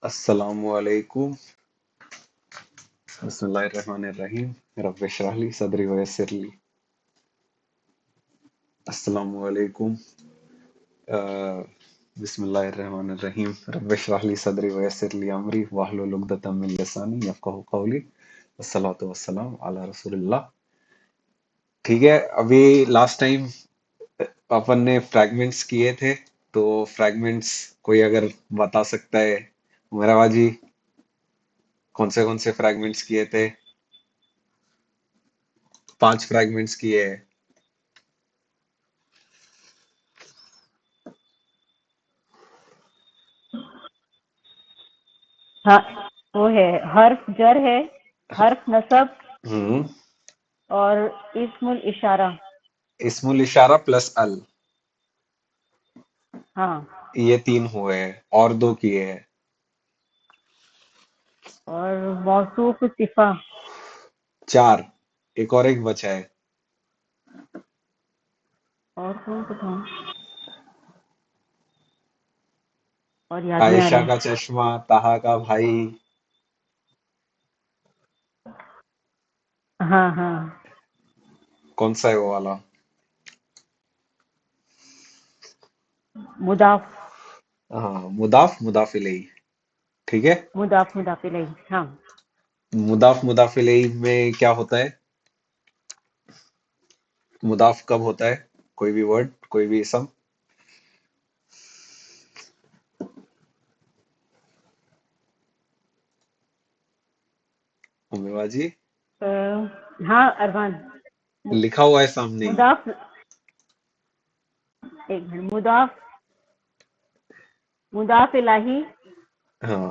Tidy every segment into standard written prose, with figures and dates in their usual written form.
अस्सलामुअलैकुम बिस्मिल्लाहिर्रहमानिर्रहीम रब्बिश इश्रह ली सदरी वयस्सिर ली अस्सलामुअलैकुम अ, बिस्मिल्लाहिर्रहमानिर्रहीम रब्बिश इश्रह ली सदरी वयस्सिर ली अमरी वाहलुल उक़दतम मिन लिसानी यफ़क़हू क़ौली वस्सलातु वस्सलाम अला रसूलिल्लाह। ठीक है, अभी लास्ट टाइम अपन ने फ्रैगमेंट्स किए थे, तो फ्रैगमेंट्स कोई अगर बता सकता है मेरा बाजी, कौन से फ्रैगमेंट्स किए थे? 5 फ्रैगमेंट्स किए हैं। हाँ, वो है हर्फ जर है, हर्फ नसब हम्म। और इस्मुल इशारा। इस्मुल इशारा प्लस अल, हाँ, ये 3 हुए हैं और 2 किए हैं। और मौसूफ सिफा 4, एक बचा है। और कौन सा था और याद नहीं आ आयशा रहा। का चश्मा, ताहा का भाई। हाँ हाँ, कौन सा है वो वाला? मुदाफ हाँ, मुदाफ मुदाफ इलैही। ठीक है। मुदाफ मुदाफ इलैही। हाँ, मुदाफ इलैही में क्या होता है? मुदाफ कब होता है? कोई भी वर्ड, कोई भी इसम। उम्मीदवार अ, हाँ अरमान। मु- लिखा हुआ है सामने ही। मुदाफ, एक मिनट, मुदाफ मुदाफ इलाही हाँ,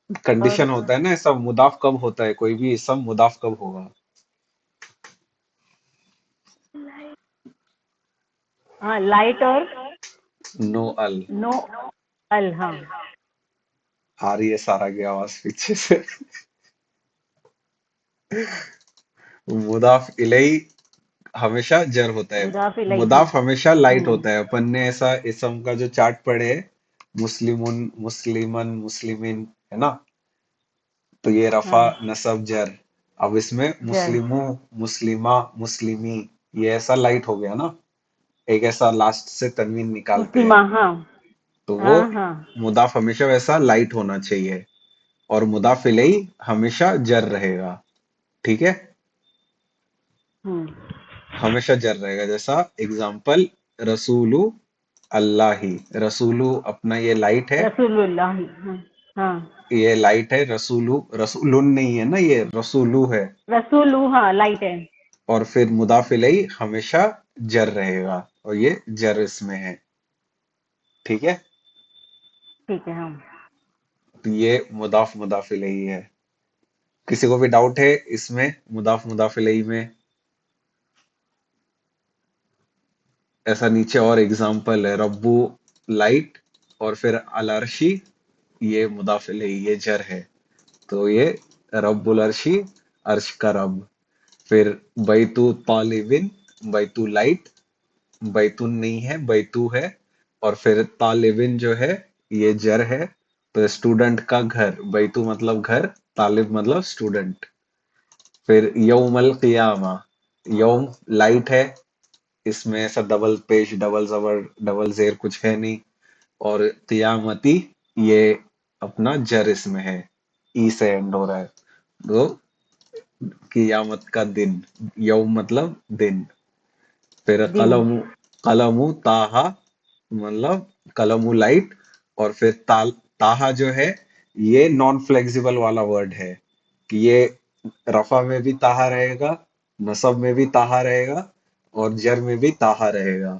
और कंडीशन होता है ना ऐसा, मुदाफ कब होता है, कोई भी इसम मुदाफ कब होगा? हाँ लाइट और नो अल। नो अल। हाँ आ रही है सारा की आवाज पीछे से। मुदाफ इलैही हमेशा जर होता है। मुदाफ इलैही। हाँ। मुदाफ हमेशा लाइट होता है। अपन ने ऐसा इसम का जो चार्ट पढ़े है, मुस्लिमुन, मुस्लिमन, मुस्लिमिन, है ना? तो ये रफा, हाँ नसब, जर। अब इसमें जर मुस्लिमू, मुस्लिमा, मुस्लिमी, ये ऐसा लाइट हो गया ना, एक ऐसा लास्ट से तनवीन निकालते हैं, मुस्लिमा। हाँ तो वो हाँ हाँ। मुदाफ हमेशा वैसा लाइट होना चाहिए। और मुदाफ इलैही हमेशा जर रहेगा। ठीक है, हम्म। हमेशा जर रहेगा। जैसा एग्जाम्पल, रसूलु अल्लाह ही। रसूलु अपना ये लाइट है, रसूलुल्लाह। हाँ हाँ। ये लाइट है। रसूलु, रसूलुन नहीं है ना, ये रसूलु है। रसूलु, हाँ लाइट है। और फिर मुदाफ इलैही हमेशा जर रहेगा, और ये जर इसमें है। ठीक है, ठीक है। हाँ, तो ये मुदाफ मुदाफ इलैही है। किसी को भी डाउट है इसमें, मुदाफ मुदाफ इलैही में? ऐसा नीचे और एग्जाम्पल है, रब्बू लाइट, और फिर अलर्शी, ये मुदाफ इलैही, ये जर है। तो ये रब्बुल अर्शी, अर्श का रब। फिर बैतू तालिबिन, बैतू लाइट, बैतून नहीं है, बैतू है। और फिर तालिबिन जो है, ये जर है। तो स्टूडेंट का घर, बैतू मतलब घर, तालिब मतलब स्टूडेंट। फिर यौमल क़ियामा, यौम लाइट है, इसमें ऐसा डबल पेश, डबल जबर, डबल जेर कुछ है नहीं। और क़ियामती, ये अपना जर इसमें है, ई से एंड हो रहा है। तो क़ियामत का दिन, यौम मतलब दिन। फिर दिन। कलमु, कलमु ताहा मतलब कलमु लाइट। और फिर ताहा जो है, ये नॉन फ्लेक्सिबल वाला वर्ड है, कि ये रफा में भी ताहा रहेगा, नसब में भी ताहा रहेगा, और जर में भी ताहा रहेगा।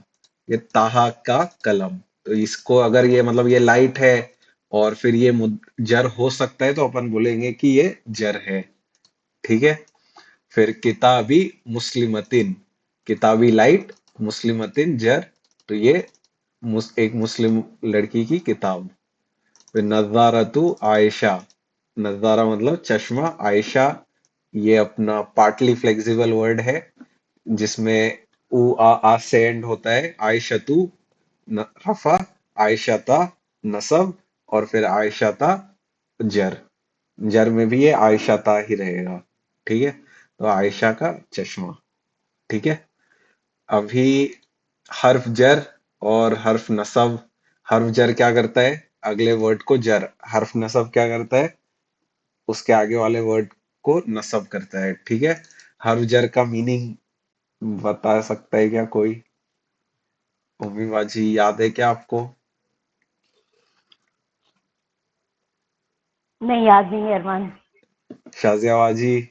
ये ताहा का कलम। तो इसको अगर ये मतलब ये लाइट है, और फिर ये जर हो सकता है, तो अपन बोलेंगे कि ये जर है। ठीक है। फिर किताबी मुस्लिमतिन, किताबी लाइट, मुस्लिमतिन जर। तो ये एक मुस्लिम लड़की की किताब। फिर नज़ारतु आयशा, नज़ारा मतलब चश्मा, आयशा ये अपना पार्टली फ्लेक्सिबल वर्ड है, जिसमें उ आ से एंड होता है। आयशतु रफा, आयशता नसब, और फिर आयशा था जर। जर में भी ये आयशा था ही रहेगा। ठीक है, तो आयशा का चश्मा। ठीक है। अभी हर्फ जर और हर्फ नसब। हर्फ जर क्या करता है? अगले वर्ड को जर। हर्फ नसब क्या करता है? उसके आगे वाले वर्ड को नसब करता है। ठीक है। हर्फ जर का मीनिंग बता सकता है क्या कोई? उम्मी बाजी याद है क्या आपको? नहीं, याद नहीं है अरमान। शाजिया बाजी?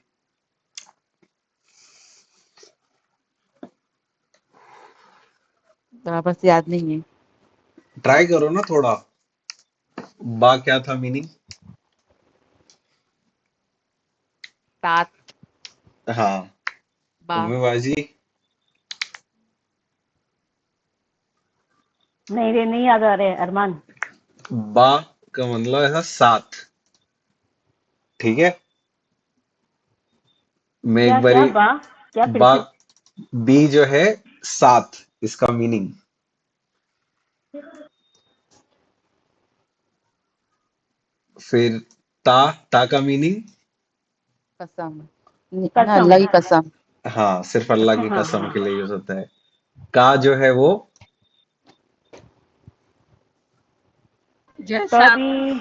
वापस याद नहीं है। ट्राई करो ना थोड़ा। बा क्या था मीनिंग? सात। हाँ। बा। उम्मी बाजी? नहीं रे, नहीं याद आ रहे अरमान। बा का मतलब ऐसा सात। ठीक है। मैं क्या एक क्या बारी बा? क्या फिर बा से? बी जो है सात, इसका मीनिंग। फिर ता, ता का मीनिंग। कसम। है ना, कसम। अल्लाह की कसम। हाँ, सिर्फ अल्लाह की हाँ कसम हाँ। के लिए यूज होता है। का जो है वो तो जैसा। भी।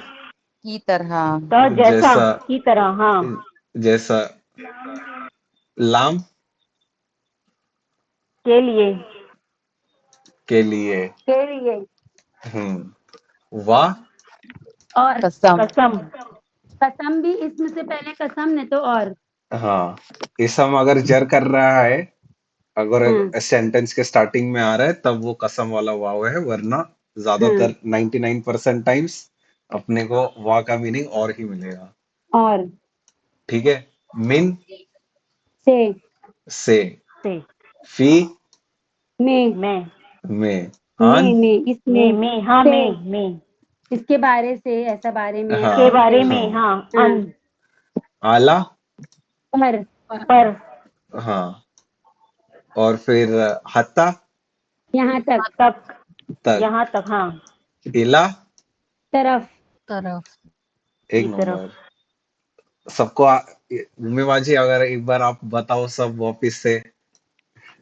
की तरह। तो जैसा। जैसा। की तरह, हाँ। जैसा। लाम के लिए। के लिए। के लिए। वाह। और कसम। कसम। कसम भी इसमें से पहले कसम ने तो और। हाँ, इसम अगर जर कर रहा है, अगर हम्म सेंटेंस के स्टार्टिंग में आ रहा है तब वो कसम वाला वाव है, वरना हम्म। ज्यादातर 99% टाइम्स अपने को वाह का मीनिंग और ही मिलेगा। और। ठीक है। मिन से। से। से। फी मैं। में। आन में इसमें में, हाँ, में। इसके बारे से, ऐसा बारे में, हाँ इसके बारे में, हाँ। हाँ। अन। आला। पर। पर। हाँ। और फिर हत्ता यहाँ तक। तक। तक। यहाँ तक, हाँ। इला। तरफ। तरफ। एक की तरफ। नंबर। सबको उम्मीदवार अगर एक बार आप बताओ सब वापिस से,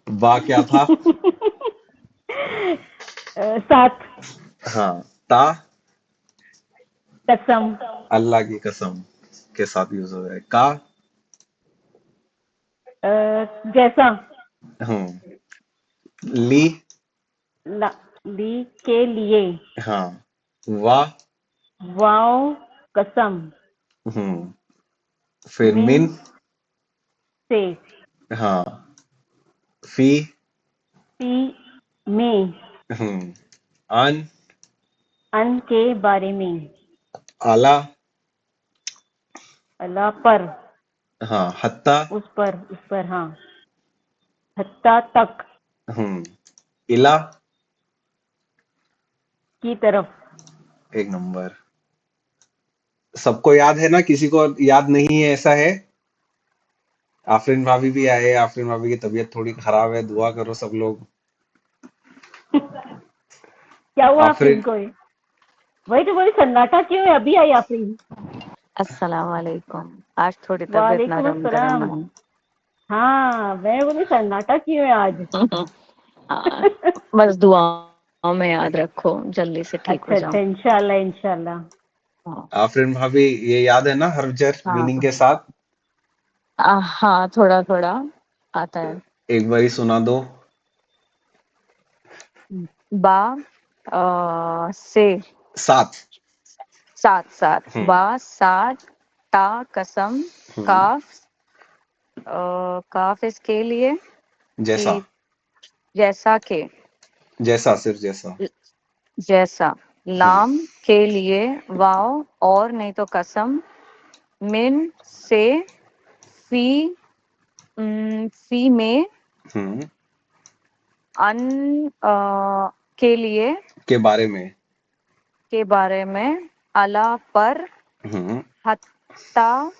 बा क्या था? साथ। हाँ। ता कसम। अल्लाह की कसम के साथ यूज हो है। का जैसा। हम्म। ली। ला, ली के लिए। हाँ। वाह। वाओ। कसम। हम्म। फिर मिन। मिन। से। हाँ। फी। पी। में। हम्म। अन। अन के बारे में। आला। अल्लाह पर। हाँ। हत्ता। उस पर, हाँ। हत्ता तक। हम्म। इला। की तरफ। एक नंबर। सबको याद है ना? किसी को याद नहीं है ऐसा है? आफरीन भाभी भी आए। आफरीन भाभी की तबीयत थोड़ी खराब है, दुआ करो सब लोग। क्या हुआ आफरीन आफरीन। को? वही तो बोली, सन्नाटा क्यों है? अभी आई आफरीन। अस्सलाम वालेकुम। आज थोड़ी तबीयत वालेकुम नरम गरम अस्सलाम। है। हाँ, मैं बोली सन्नाटा क्यों है आज? हाँ, बस दुआओं में याद रखो, जल्दी से ठीक हो अच्छा जाओ। अच्छा, इंशाल्लाह इंशाल्लाह। हाँ। आफरीन भाभी, ये याद है ना हर्फ हाँ। मीनिंग के साथ? हाँ, थोड़ा थोड़ा आता है। एक बारी सुना दो। बा। से। साथ। सात सात। हम्म। बा सात। ता कसम। हम्म। काफ। काफ इसके लिए जैसा। कि जैसा के। जैसा, सिर्फ जैसा। जैसा। हम्म। लाम के लिए। वाव और नहीं तो कसम। मिन से। फी। फी में। हम्म। अन के लिए। के बारे में। के बारे में। अला पर। हम्म। हत्ता।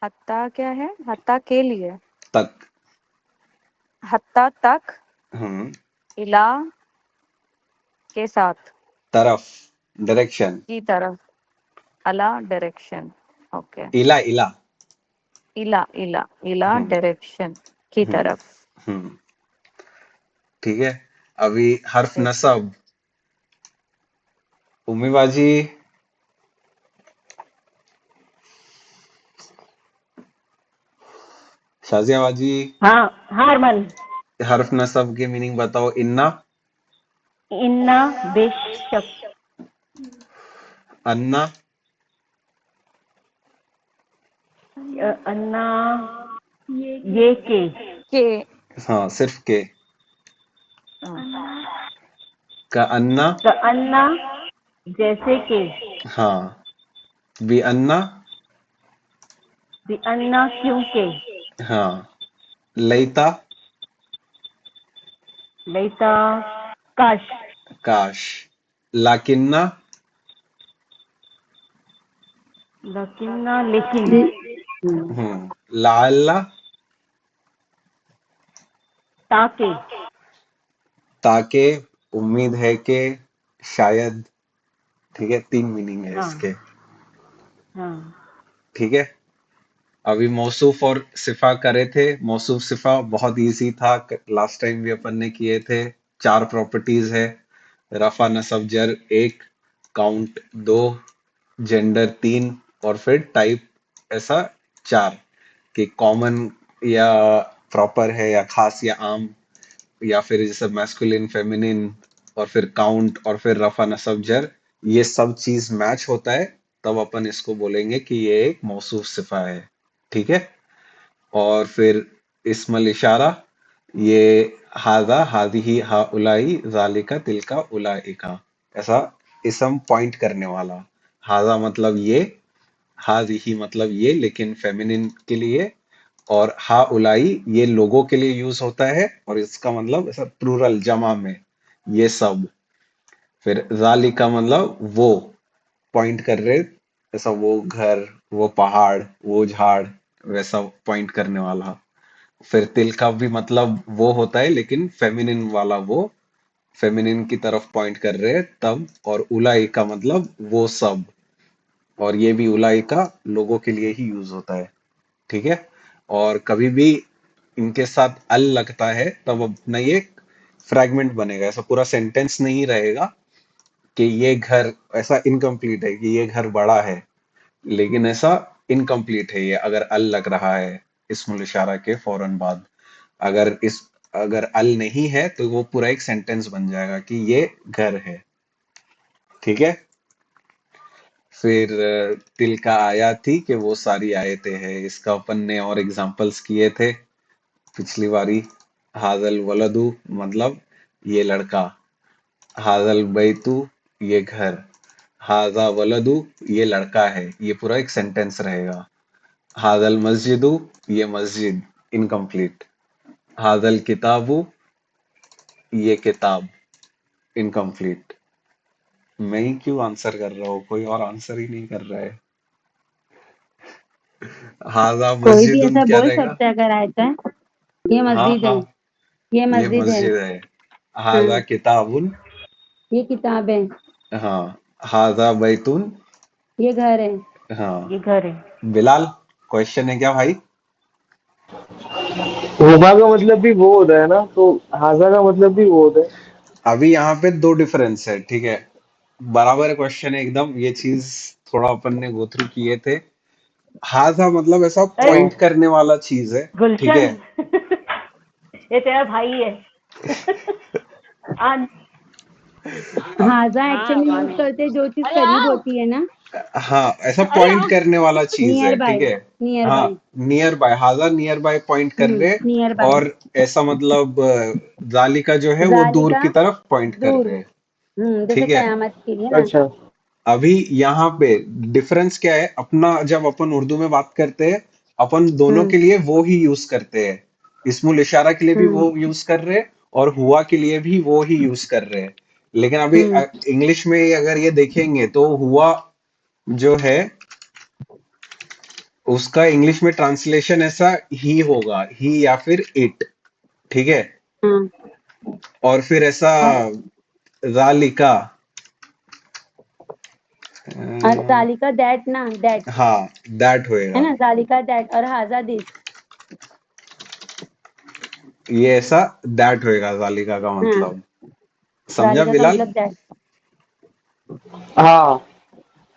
हत्ता क्या है? हत्ता के लिए। तक। हत्ता तक। हम्म। इला के साथ। तरफ। डायरेक्शन। की तरफ, अला डायरेक्शन, ओके। इला इला। इला इला इला हम्म डायरेक्शन की हम्म तरफ। हम्म ठीक है। अभी हर्फ ठीक। नसब। उम्मी बाजी, शाजिया बाजी, हाँ हाँ अरमान। हर्फ नसब के मीनिंग बताओ। इन्ना, इन्ना, बेशक। अन्ना, अन्ना, ये के। के। हाँ सिर्फ के। हाँ, का अन्ना, तो अन्ना, जैसे के। हाँ। बी अन्ना, भी अन्ना, क्योंकि। हाँ। लईता, लैता, काश। काश। लाकिन्ना, लकिन्ना, लेकिन। लाअल्ला, ताकि। ताके, उम्मीद है कि, शायद। ठीक है, तीन मीनिंग है हाँ इसके। हाँ। ठीक है। अभी मौसूफ और सिफा करे थे। मौसूफ सिफा बहुत इजी था, लास्ट टाइम भी अपन ने किए थे। चार प्रॉपर्टीज है। रफा नसब जर एक, काउंट दो, जेंडर तीन, और फिर टाइप ऐसा चार, कि कॉमन या प्रॉपर है या खास या आम, या फिर जैसे मैस्कुलिन फेमिनिन, और फिर काउंट, और फिर रफा नसब जर, ये सब चीज मैच होता है, तब अपन इसको बोलेंगे कि ये एक मौसूफ सिफा है। ठीक है। और फिर इस्मल इशारा, ये हाजा हादिही हाउलाई जालिका तिलका उलाइका, ऐसा इसम पॉइंट करने वाला। हाजा मतलब ये, हादिही मतलब ये लेकिन फेमिनिन के लिए, और हा उलाई ये लोगों के लिए यूज होता है, और इसका मतलब ऐसा प्लूरल जमा में, ये सब। फिर जालिका मतलब वो, पॉइंट कर रहे, ऐसा वो घर, वो पहाड़, वो झाड़, वैसा पॉइंट करने वाला। फिर तिल का भी मतलब वो होता है लेकिन फेमिनिन वाला वो, फेमिनिन की तरफ पॉइंट कर रहे हैं तब। और उलाई का मतलब वो सब, और ये भी उलाई का लोगों के लिए ही यूज होता है। ठीक है। और कभी भी इनके साथ अल लगता है तब अपना ये फ्रैगमेंट बनेगा, ऐसा पूरा सेंटेंस नहीं रहेगा कि ये घर, ऐसा इनकम्प्लीट है कि ये घर बड़ा है, लेकिन ऐसा इनकम्प्लीट है ये अगर अल लग रहा है इस्मुल इशारा के फौरन बाद। अगर अल नहीं है तो वो पूरा एक सेंटेंस बन जाएगा कि ये घर है। ठीक है। फिर तिल का आया थी कि वो सारी आयतें हैं, इसका अपन ने और एग्जांपल्स किए थे पिछली बारी। हाजल वलदु मतलब ये लड़का, हाजल बैतु ये घर, हाजा वलदु ये लड़का है, ये पूरा एक सेंटेंस रहेगा। हादल मस्जिदु ये मस्जिद, इनकम्प्लीट। हादल किताबु ये किताब, इनकम्प्लीट। मैं ही क्यों आंसर कर रहा हूँ, कोई और आंसर ही नहीं कर रहा है। हाजा कोई भी मस्जिदुन ऐसा क्या बोल रहेगा? सकता है अगर आता है। ये हाँ मस्जिद है। हाँ, ये ये मस्जिद है। मस्जिद है। हाजा हाँ, किताबुन, ये किताब है। हाँ। हाजा बैतुन, ये घर है। हाँ। ये घर है। बिलाल, क्वेश्चन है क्या भाई? हुमा का मतलब भी वो होता है ना, तो हाजा का मतलब भी वो होता है। अभी यहाँ पे दो डिफरेंस है। ठीक है, बराबर क्वेश्चन है एकदम, ये चीज थोड़ा अपन ने गो थ्रू किए थे। हाजा मतलब ऐसा अरे हाँ। पॉइंट करने वाला चीज है। ठीक गुलशन, है। ये तेरा भाई है। आ, हाजा एक्चुअली यूज करते हैं जो चीज करीब होती है ना। हाँ, ऐसा पॉइंट करने वाला चीज नियर है। ठीक बाय। है। नियर हाँ, बाय। नियर बाय, हाजा नियर बाय पॉइंट कर रहे। Nearby. और ऐसा मतलब जालिका जो है वो दूर जालिका, की तरफ पॉइंट कर दूर। रहे हैं। जैसे ठीक है। कयामत के लिए ना। अच्छा। अभी यहाँ पे डिफरेंस क्या है अपना, जब अपन उर्दू में बात करते हैं अपन दोनों हम्म के लिए वो ही यूज करते हैं। इस्मुल इशारा के लिए भी हम्म वो यूज कर रहे हैं, और हुआ के लिए भी वो ही यूज कर रहे हैं। लेकिन अभी हम्म इंग्लिश में अगर ये देखेंगे तो हुआ जो है उसका इंग्लिश में ट्रांसलेशन ऐसा ही होगा, ही या फिर इट। ठीक है। हाँ और फिर ऐसा जालिका, और जालिका दैट ना, दैट हाँ दैट है होएगा। ना, जालिका दैट, और हाजा दिस। ये ऐसा दैट होएगा जालिका का हाँ, मतलब। समझा जालिका का बिलाल? मतलब दैट। हाँ।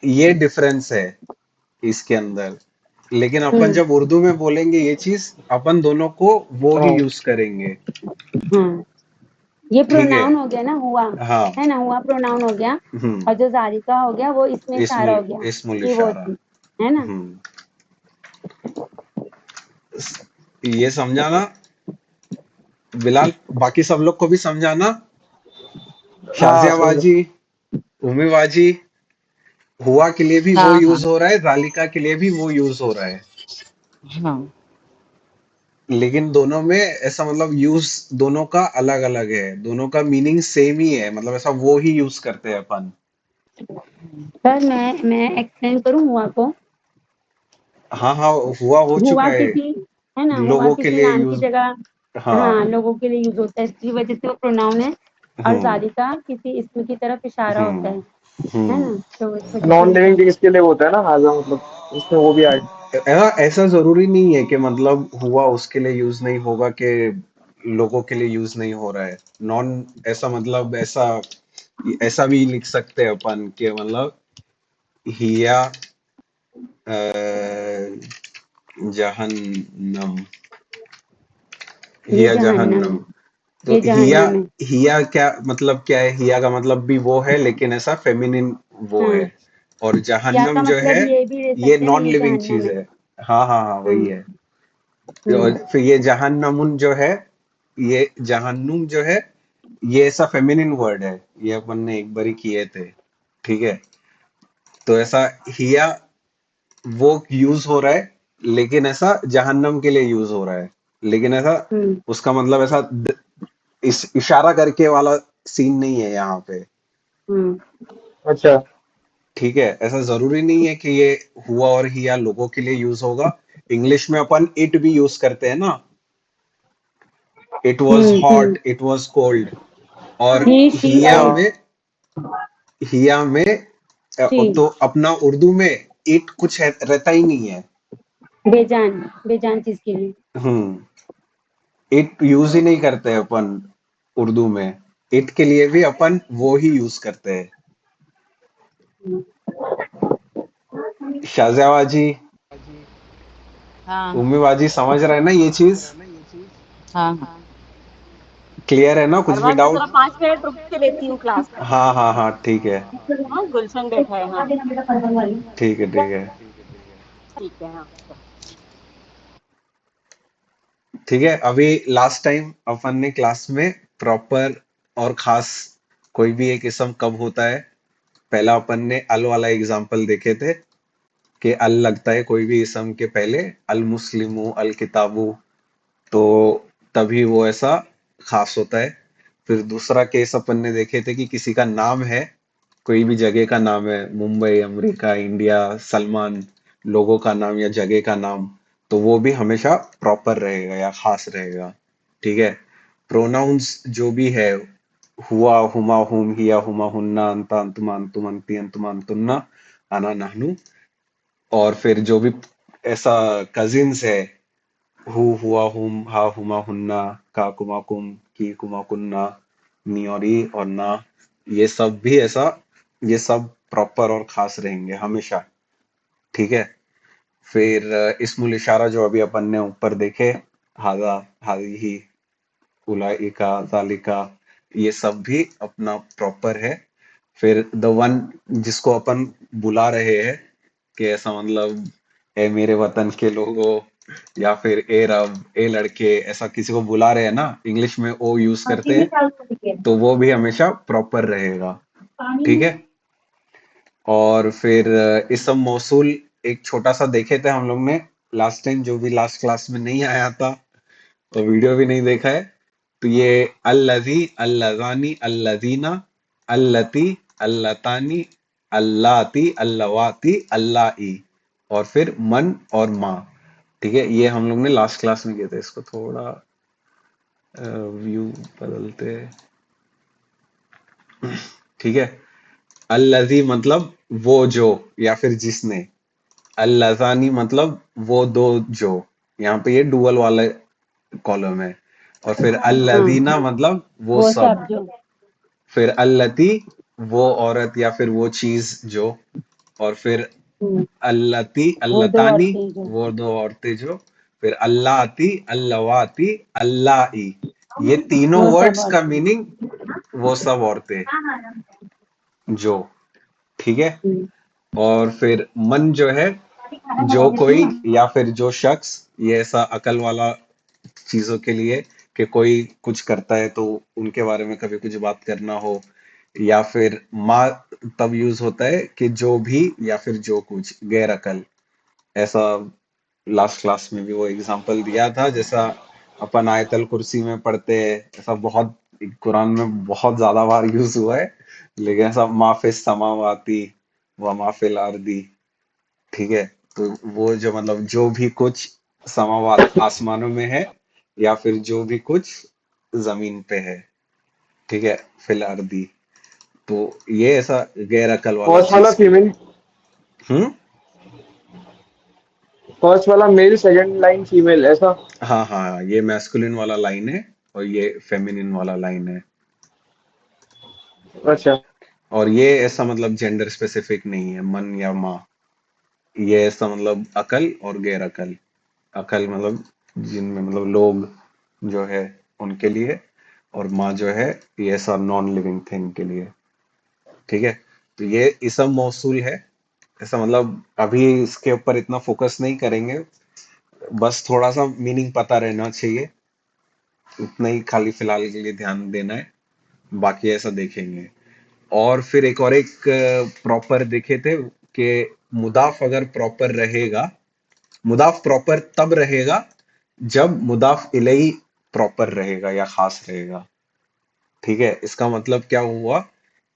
ये डिफरेंस है इसके अंदर। लेकिन अपन हम्म। जब उर्दू में बोलेंगे ये चीज, अपन दोनों को वो ही हाँ। यूज करेंगे। हाँ, ये ठीक है। प्रोनाउन हो गया ना, हुआ, हाँ। है ना, हुआ प्रोनाउन हो गया। हम्म। और जो जालिका हो गया वो इसमें इशारा इसमुल हो गया इसमुल कि वो इशारा। थी, है ना। हम्म। ये समझाना बिलाल, बाकी सब लोग को भी समझाना। हाँ शाजिया समझा। बाजी, उम्मी बाजी, हुआ के लिए भी वो हाँ हाँ यूज हो रहा है, जालिका के लिए भी वो यूज हो रहा है। हाँ। लेकिन दोनों में ऐसा मतलब यूज दोनों का अलग अलग है, दोनों का मीनिंग सेम ही है, मतलब ऐसा वो ही यूज करते हैं अपन। सर मैं एक्सप्लेन करूँ हुआ को। हाँ हाँ, हुआ हो चुका हुआ है। किसी, है ना, हुआ लोगों के किसी लिए नाम की यूज। जगह, हाँ, हाँ। लोगों के लिए यूज होता है, इसकी वजह से वो प्रोनाउन है। और हम्म। जालिका किसी इसम की तरफ इशारा होता हम्म। है हम्म। ना, तो इस वजह से नॉन यूज लिविंग होता थिंग्स के लिए होता है ना हाजा, मतलब इसमें वो भी आए। ऐसा जरूरी नहीं है कि मतलब हुआ उसके लिए यूज नहीं होगा कि लोगों के लिए यूज नहीं हो रहा है। नॉन, ऐसा मतलब ऐसा ऐसा भी लिख सकते हैं अपन कि मतलब हिया जहन्नम, है। ये हिया जहन्नम जहन्नम। है, तो ये हिया, जहन्नम है। हिया क्या है? हिया का मतलब भी वो है, लेकिन ऐसा फेमिनिन वो है। हाँ, और या जहन्नम का जो मतलब है, ये भी ले ये सकते हैं ना, नॉन ये लिविंग जहन्नम चीज है। है। हाँ हाँ हाँ, वही हाँ। है। और हम्म। फिर ये जहन्नमुन जो है, ये जहन्नुम जो है, ये ऐसा फेमिनिन वर्ड है। ये अपन ने एक बारी किए थे। ठीक है। तो ऐसा हिया वो यूज हो रहा है, लेकिन ऐसा जहन्नम के लिए यूज हो रहा है। लेकिन ऐसा हम्म। उसका मतलब ऐसा इस इशारा करके वाला सीन नहीं है यहाँ पे। हम्म। अच्छा। ठीक है। ऐसा जरूरी नहीं है कि ये हुआ और हिया लोगों के लिए यूज होगा। इंग्लिश में अपन इट भी यूज करते हैं ना। It was hmm. Hot, it was cold. और ही, शी, हिया आई, हाँ। में, हिया में शी, तो अपना उर्दू में इट कुछ रहता ही नहीं है। बेजान, बेजान चीज के लिए। हम्म। इट यूज ही नहीं करते अपन उर्दू में। इट के लिए भी अपन वो ही यूज करते हैं। हम्म। शाहजहाबाजी, हाँ उम्मीबाजी, समझ रहे हैं ना ये चीज? हाँ हाँ। क्लियर है ना? कुछ भी अरबाज मैं डाउट? थोड़ा 5 मिनट रुक के लेती हूँ क्लास। हाँ हाँ हाँ, ठीक है। हाँ गुलशन बैठा है, हाँ। ठीक है ठीक है। ठीक है, हाँ। ठीक है। अभी लास्ट टाइम अपन ने क्लास में प्रॉपर और खास कोई भी एक इसम कब होता है, पहला अपन ने अल वाला एग्जाम्पल देखे थे कि अल लगता है कोई भी इसम के पहले। अल मुस्लिमु, अल किताबु। तो तभी वो ऐसा खास होता है। फिर दूसरा केस अपन ने देखे थे कि किसी का नाम है, कोई भी जगह का नाम है, मुंबई, अमेरिका, इंडिया, सलमान, लोगों का नाम या जगह का नाम, तो वो भी हमेशा प्रॉपर रहेगा या खास रहेगा। ठीक है। प्रोनाउंस जो भी है, हुआ, हुमा, हुम, हिया, हुमा, हुन्ना, अंता, अंतुमा, अंतुम, अंती, अंतुमा, अंतुन्ना, आना, नहनु। और फिर जो भी ऐसा कजिन्स है, हु, हुआ, हुम, हा, हुमा, हुन्ना, का, कुमा, कुम, की, कुमा, कुन्ना, नी और ई और ना, ये सब भी ऐसा, ये सब प्रॉपर और खास रहेंगे हमेशा। ठीक है। फिर इस्मुल इशारा जो अभी अपन ने ऊपर देखे, हाजा, हाजी, उलाइका, जालिका, ये सब भी अपना प्रॉपर है। फिर द वन जिसको अपन बुला रहे हैं, कि ऐसा मतलब ए मेरे वतन के लोगों, या फिर ए रब, ए लड़के, ऐसा किसी को बुला रहे हैं ना, इंग्लिश में ओ यूज करते हैं, तो वो भी हमेशा प्रॉपर रहेगा। ठीक है। और फिर इसम मौसूल एक छोटा सा देखे थे हम लोग ने लास्ट टाइम, जो भी लास्ट क्लास में नहीं आया था और वीडियो भी नहीं देखा है। तो ये अल्लजी, अल्लजानी, अल्लजीना, अल्लती, अल्लतानी, अल्लाती, अल्लवाती, अल्लाई, और फिर मन और माँ। ठीक है। ये हम लोग ने लास्ट क्लास में किए थे। इसको थोड़ा व्यू बदलते हैं। ठीक है। अल्लजी मतलब वो जो या फिर जिसने। अल्लज़ानी मतलब वो दो जो। यहाँ पे ये डुअल वाला कॉलम है। और फिर अल्लज़ीना मतलब वो वो सब। सब जो। फिर अल्लती वो औरत या फिर वो चीज जो। और फिर हम्म, अल्लती वो दो अल्लतानी औरतें जो। वो दो औरतें जो। फिर अल्लाती अल्लवाती अल्लाई, ये तीनों वो सब वर्ड्स का औरतें। मीनिंग वो सब औरतें जो। ठीक है। हम्म, और फिर मन जो है जो कोई या फिर जो शख्स, ये ऐसा अकल वाला चीजों के लिए कि कोई कुछ करता है तो उनके बारे में कभी कुछ बात करना हो। या फिर माँ तब यूज होता है कि जो भी या फिर जो कुछ गैर अकल। ऐसा लास्ट क्लास में भी वो एग्जांपल दिया था, जैसा अपन आयतल कुर्सी में पढ़ते हैं, ऐसा बहुत कुरान में बहुत ज्यादा बार यूज हुआ है। लेकिन ऐसा माफिस समावाती व माफिल अर्दी। ठीक है। तो वो जो मतलब जो भी कुछ समावात आसमानों में है या फिर जो भी कुछ जमीन पे है। ठीक है। फिल अर्दी। तो ये ऐसा गैर अकल वाला फर्स्ट वाला चीज को। फीमेल, हम्म। फर्स्ट वाला मेल, सेकंड लाइन फीमेल, ऐसा। हाँ हाँ, ये मैस्कुलिन वाला लाइन है और ये फेमिनिन वाला लाइन है। अच्छा। और ये ऐसा मतलब जेंडर स्पेसिफिक नहीं है, मन या माँ। ये ऐसा मतलब अकल और गैर अकल। अकल मतलब जिनमें मतलब लोग जो है उनके लिए। और माँ जो है ये ऐसा नॉन लिविंग थिंग के लिए। ठीक है। तो ये इसम मौसूल है। ऐसा मतलब अभी इसके ऊपर इतना फोकस नहीं करेंगे। बस थोड़ा सा मीनिंग पता रहना चाहिए। उतना ही खाली फिलहाल के लिए ध्यान देना है। बाकी ऐसा देखेंगे। और फिर एक प्रॉपर देखे थे कि मुदाफ अगर प्रॉपर रहेगा, मुदाफ प्रॉपर तब रहेगा जब मुदाफ इलैही प्रॉपर रहेगा या खास रहेगा। ठीक है। इसका मतलब क्या हुआ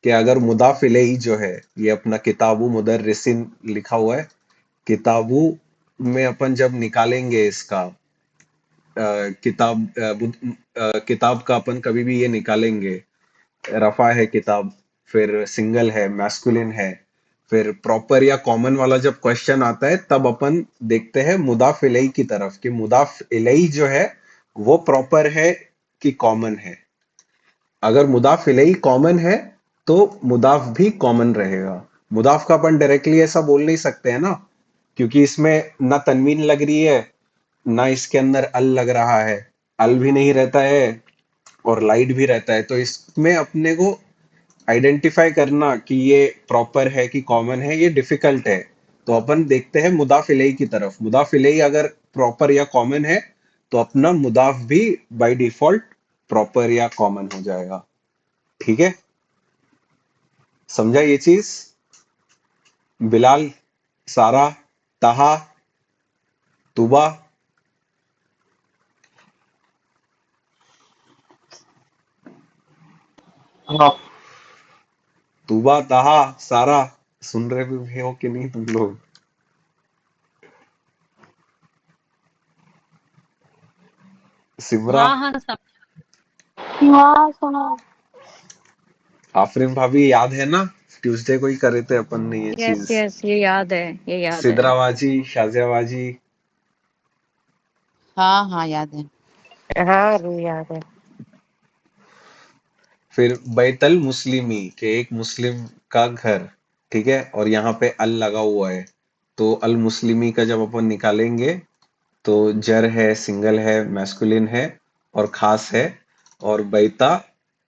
कि अगर मुदाफ इलैही जो है, ये अपना किताबु मुदर्रिसिन लिखा हुआ है। किताबु में अपन जब निकालेंगे इसका किताब का अपन कभी भी ये निकालेंगे, रफा है किताब, फिर सिंगल है, मैस्कुलिन है। फिर प्रॉपर या कॉमन वाला जब क्वेश्चन आता है तब अपन देखते हैं मुदाफ इलैही की तरफ कि मुदाफ इलैही जो है वो प्रॉपर है कि कॉमन है। अगर मुदाफ इलैही कॉमन है तो मुदाफ भी कॉमन रहेगा। मुदाफ का अपन डायरेक्टली ऐसा बोल नहीं सकते हैं ना, क्योंकि इसमें ना तनवीन लग रही है, ना इसके अंदर अल लग रहा है। अल भी नहीं रहता है और लाइट भी रहता है, तो इसमें अपने को आइडेंटिफाई करना कि ये प्रॉपर है कि कॉमन है, ये डिफिकल्ट है। तो अपन देखते हैं मुदाफ इलैही की तरफ। मुदाफ इलैही अगर प्रॉपर या कॉमन है तो अपना मुदाफ भी बाय डिफॉल्ट प्रॉपर या कॉमन हो जाएगा। ठीक है। समझा ये चीज? बिलाल, सारा, ताहा, तुबा। हाँ। तुबा, ताहा, सारा। सुन रहे भी हो कि नहीं तुम लोग? सिमरा, हाँ हाँ सब। हाँ सुनो। आफरीन भाभी, याद है ना? ट्यूसडे को ही करे थे अपन ने ये यस चीज। यस, ये याद है, ये याद है। सिदराबाजी, शाजियाबाजी। हाँ हाँ याद है। हाँ रू याद है। फिर बैतल मुस्लिमी के एक मुस्लिम का घर। ठीक है। और यहाँ पे अल लगा हुआ है। तो अल मुस्लिमी का जब अपन निकालेंगे तो जर है, सिंगल है, मैस्कुलिन है और खास है। और बैता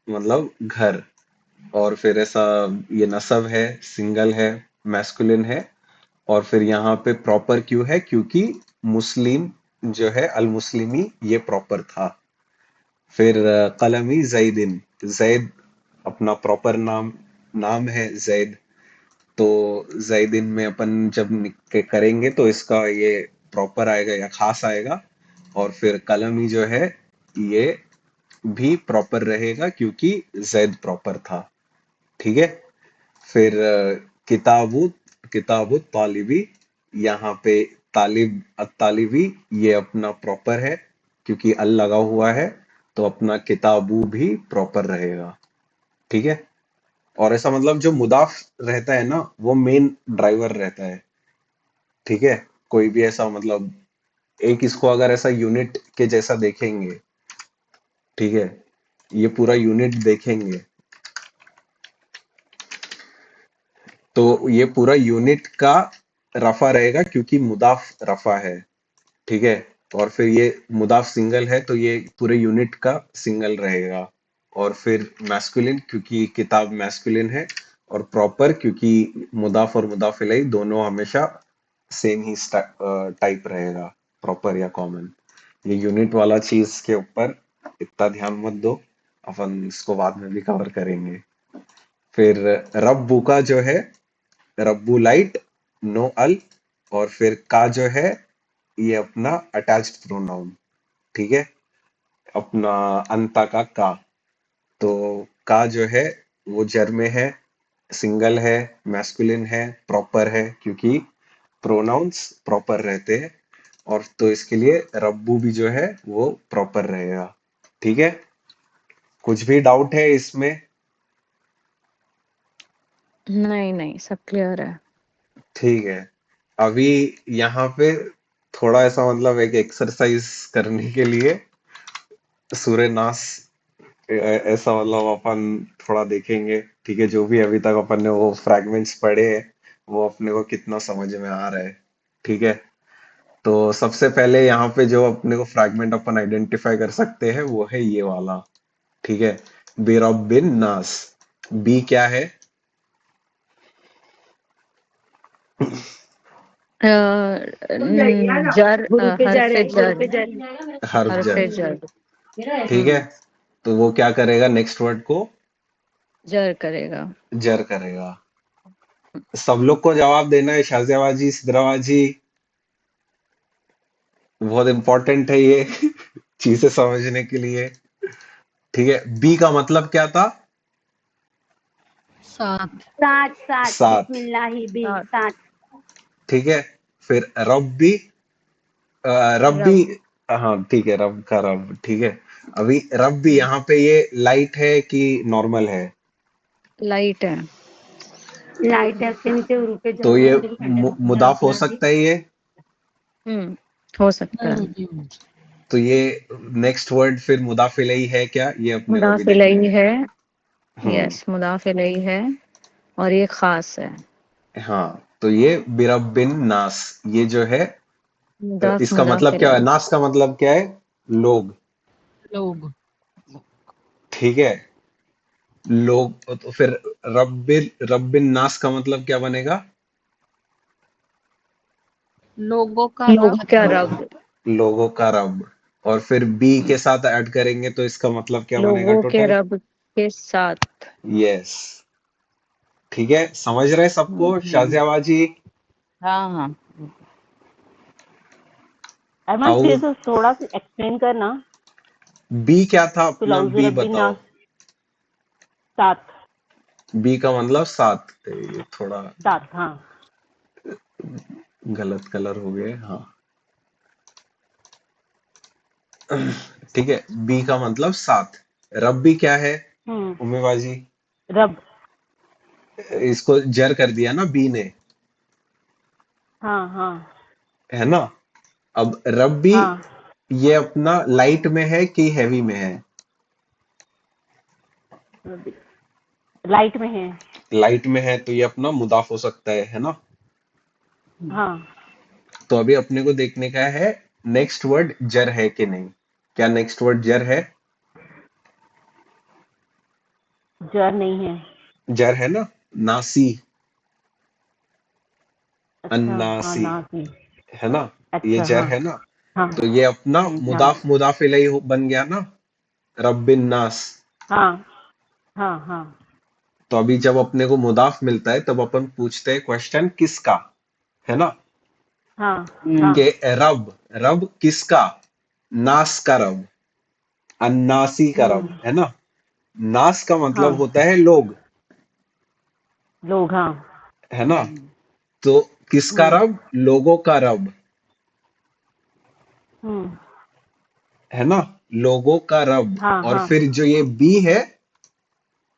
मतलब घर। और फिर ऐसा ये नसब है, सिंगल है, मैस्कुलिन है। और फिर यहाँ पे प्रॉपर क्यों है? क्योंकि मुस्लिम जो है अल मुस्लिमी ये प्रॉपर था। फिर कलमी जैदिन, जैद अपना प्रॉपर नाम नाम है जैद। तो जैदिन में अपन जब करेंगे तो इसका ये प्रॉपर आएगा या खास आएगा। और फिर कलमी जो है ये भी प्रॉपर रहेगा क्योंकि जैद प्रॉपर था। ठीक है। फिर किताबुत, किताबुत तालिबी, यहाँ पे तालिब तालिबी ये अपना प्रॉपर है क्योंकि अल लगा हुआ है। तो अपना किताबू भी प्रॉपर रहेगा। ठीक है। और ऐसा मतलब जो मुदाफ रहता है ना वो मेन ड्राइवर रहता है। ठीक है, कोई भी ऐसा मतलब एक इसको अगर ऐसा यूनिट के जैसा देखेंगे, ठीक है, ये पूरा यूनिट देखेंगे तो ये पूरा यूनिट का रफा रहेगा क्योंकि मुदाफ रफा है। ठीक है, और फिर ये मुदाफ सिंगल है तो ये पूरे यूनिट का सिंगल रहेगा। और फिर मैस्कुलिन क्योंकि किताब मैस्कुलिन है, और प्रॉपर क्योंकि मुदाफ और मुदाफ इलैही दोनों हमेशा सेम ही टाइप रहेगा, प्रॉपर या कॉमन। ये यूनिट वाला चीज के ऊपर इतना ध्यान मत दो, अपन इसको बाद में भी कवर करेंगे। फिर रब्बू का जो है, रब्बू लाइट, नो अल, और फिर का जो है ये अपना अटैच्ड प्रोनाउन। ठीक है, अपना अंता का। तो का जो है वो जर में है, सिंगल है, मैस्कुलिन है, प्रॉपर है क्योंकि प्रोनाउंस प्रॉपर रहते हैं। और तो इसके लिए रब्बू भी जो है वो प्रॉपर रहेगा। ठीक है, कुछ भी डाउट है इसमें? नहीं नहीं, सब क्लियर है। ठीक है, अभी यहाँ पे थोड़ा ऐसा मतलब एक एक्सरसाइज करने के लिए सूर्य नास ऐसा मतलब अपन थोड़ा देखेंगे। ठीक है, जो भी अभी तक अपन ने वो फ्रैगमेंट्स पढ़े हैं वो अपने को कितना समझ में आ रहा है। ठीक है, तो सबसे पहले यहाँ पे जो अपने को फ्रैगमेंट अपन आइडेंटिफाई कर सकते हैं वो है ये वाला। ठीक है, बिन नास। बी क्या है? अ, जर, गुरु पे जा हरफे रहे गुरु पे जर, जा रहे हर्फ हरफे जर। जर। ठीक है, तो वो क्या करेगा, नेक्स्ट वर्ड को जर करेगा। जर करेगा। सब लोग को जवाब देना है, शाजियाबाजी, सिद्राबाजी, बहुत इंपॉर्टेंट है ये चीजें समझने के लिए। ठीक है, बी का मतलब क्या था? सात। सात सात सात। बिस्मिल्लाही बी सात। सात। ठीक है, फिर रब्बी, रब्बी, रब। हाँ ठीक है, रब का रब। ठीक है, अभी रब्बी यहाँ पे ये लाइट है कि नॉर्मल है? लाइट है। लाइट है, उसके नीचे गुरु पे तो जा ये रहे मुदाफ हो सकता है ये? हम्म, हो सकता है। तो ये नेक्स्ट वर्ड फिर मुदाफ इलैही है क्या, ये अपने को भी मुदाफ देखना इलैही है। है। हम्म, यस, मुदाफ इलैही है और ये खास है। हाँ, तो ये बिन नास, ये जो है इसका मुदाफ मतलब क्या है, इलैही। नास का मतलब क्या है? लोग। लोग। ठीक है, लोग, तो फिर रब्बिन नास का मतलब क्या बनेगा? लोगों का लोगों रब। क्या रब। लोगों का रब। और फिर बी के साथ ऐड करेंगे तो इसका मतलब क्या बनेगा लोगों के टोटल? रब के साथ। यस। ठीक है, समझ रहे सबको, शाजियाबाजी? हाँ हाँ। अरमान आउ, फिर से थोड़ा सा एक्सप्लेन करना। बी क्या था अपना, कुलाउज़ बी रब्बिन बताओ। नास। सात। बी का मतलब सात। ये थोड़ा सात हाँ। गलत कलर हो गए, हाँ। ठीक है, बी का मतलब सात। रब्बी क्या है हम्म। उम्मीबाजी? रब। इसको जर कर दिया ना बी ने, हाँ हाँ है ना? अब रब्बी हाँ। ये अपना लाइट में है कि हैवी में है? लाइट में है। लाइट में है तो ये अपना मुदाफ हो सकता है ना? हाँ। तो अभी अपने को देखने का है नेक्स्ट वर्ड जर है कि नहीं। क्या नेक्स्ट वर्ड जर है? जर नहीं है। जर है ना, नासी, अच्छा हाँ अन्नासी, नासी। है ना? ये अच्छा जर हाँ है ना? हाँ। तो ये अपना हाँ मुदाफ इलैही बन गया ना, रब्बिन नास। हाँ हाँ हाँ। तो अभी जब अपने को मुदाफ मिलता है तब अपन पूछते हैं क्वेश्चन किसका, है ना? हाँ हाँ। के रब, रब किसका? नास का रब, अन्नासी का रब, हम्म। है ना? नास का मतलब हाँ। होता है लोग, लोग हाँ। है ना? तो किसका हम्म। रब? लोगों का रब, हम्म। है ना? लोगों का रब। हाँ और हाँ। फिर जो ये बी है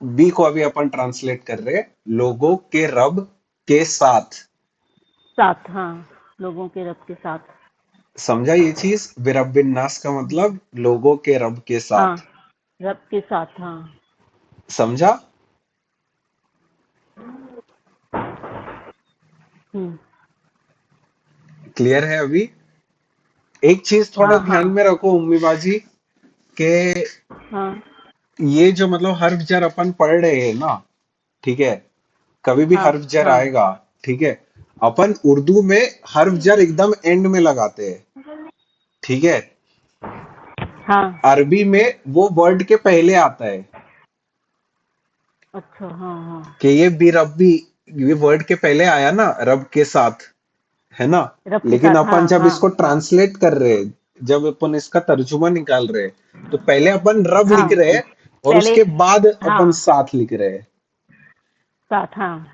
बी को अभी अपन ट्रांसलेट कर रहे हैं, लोगों के रब के साथ। साथ, हाँ, लोगों के रब के साथ। समझा ये चीज? बिरबिन नास का मतलब लोगों के रब के हाँ, साथ। रब के साथ, हाँ। समझा? हम्म। क्लियर है अभी? एक चीज थोड़ा हाँ, हाँ, ध्यान में रखो उम्मी बाजी, के हाँ, ये जो मतलब हर्फ जर अपन पढ़ रहे हैं ना, ठीक है, कभी भी हाँ, हर्फ जर हाँ, आएगा, ठीक है, अपन उर्दू में हर्फ जर एकदम एंड में लगाते हैं, ठीक है, हाँ। अरबी में वो वर्ड के पहले आता है अच्छा, हाँ, हाँ। कि ये बी रब्बी, ये वर्ड के पहले आया ना, रब के साथ, है ना। रब के लेकिन साथ, हाँ, अपन जब हाँ, इसको हाँ, ट्रांसलेट कर रहे हैं, जब अपन इसका तर्जुमा निकाल रहे हैं, तो पहले अपन रब हाँ। लिख रहे हैं और पहले, उसके बाद अपन हाँ, साथ लिख रहे हैं। साथ, हाँ,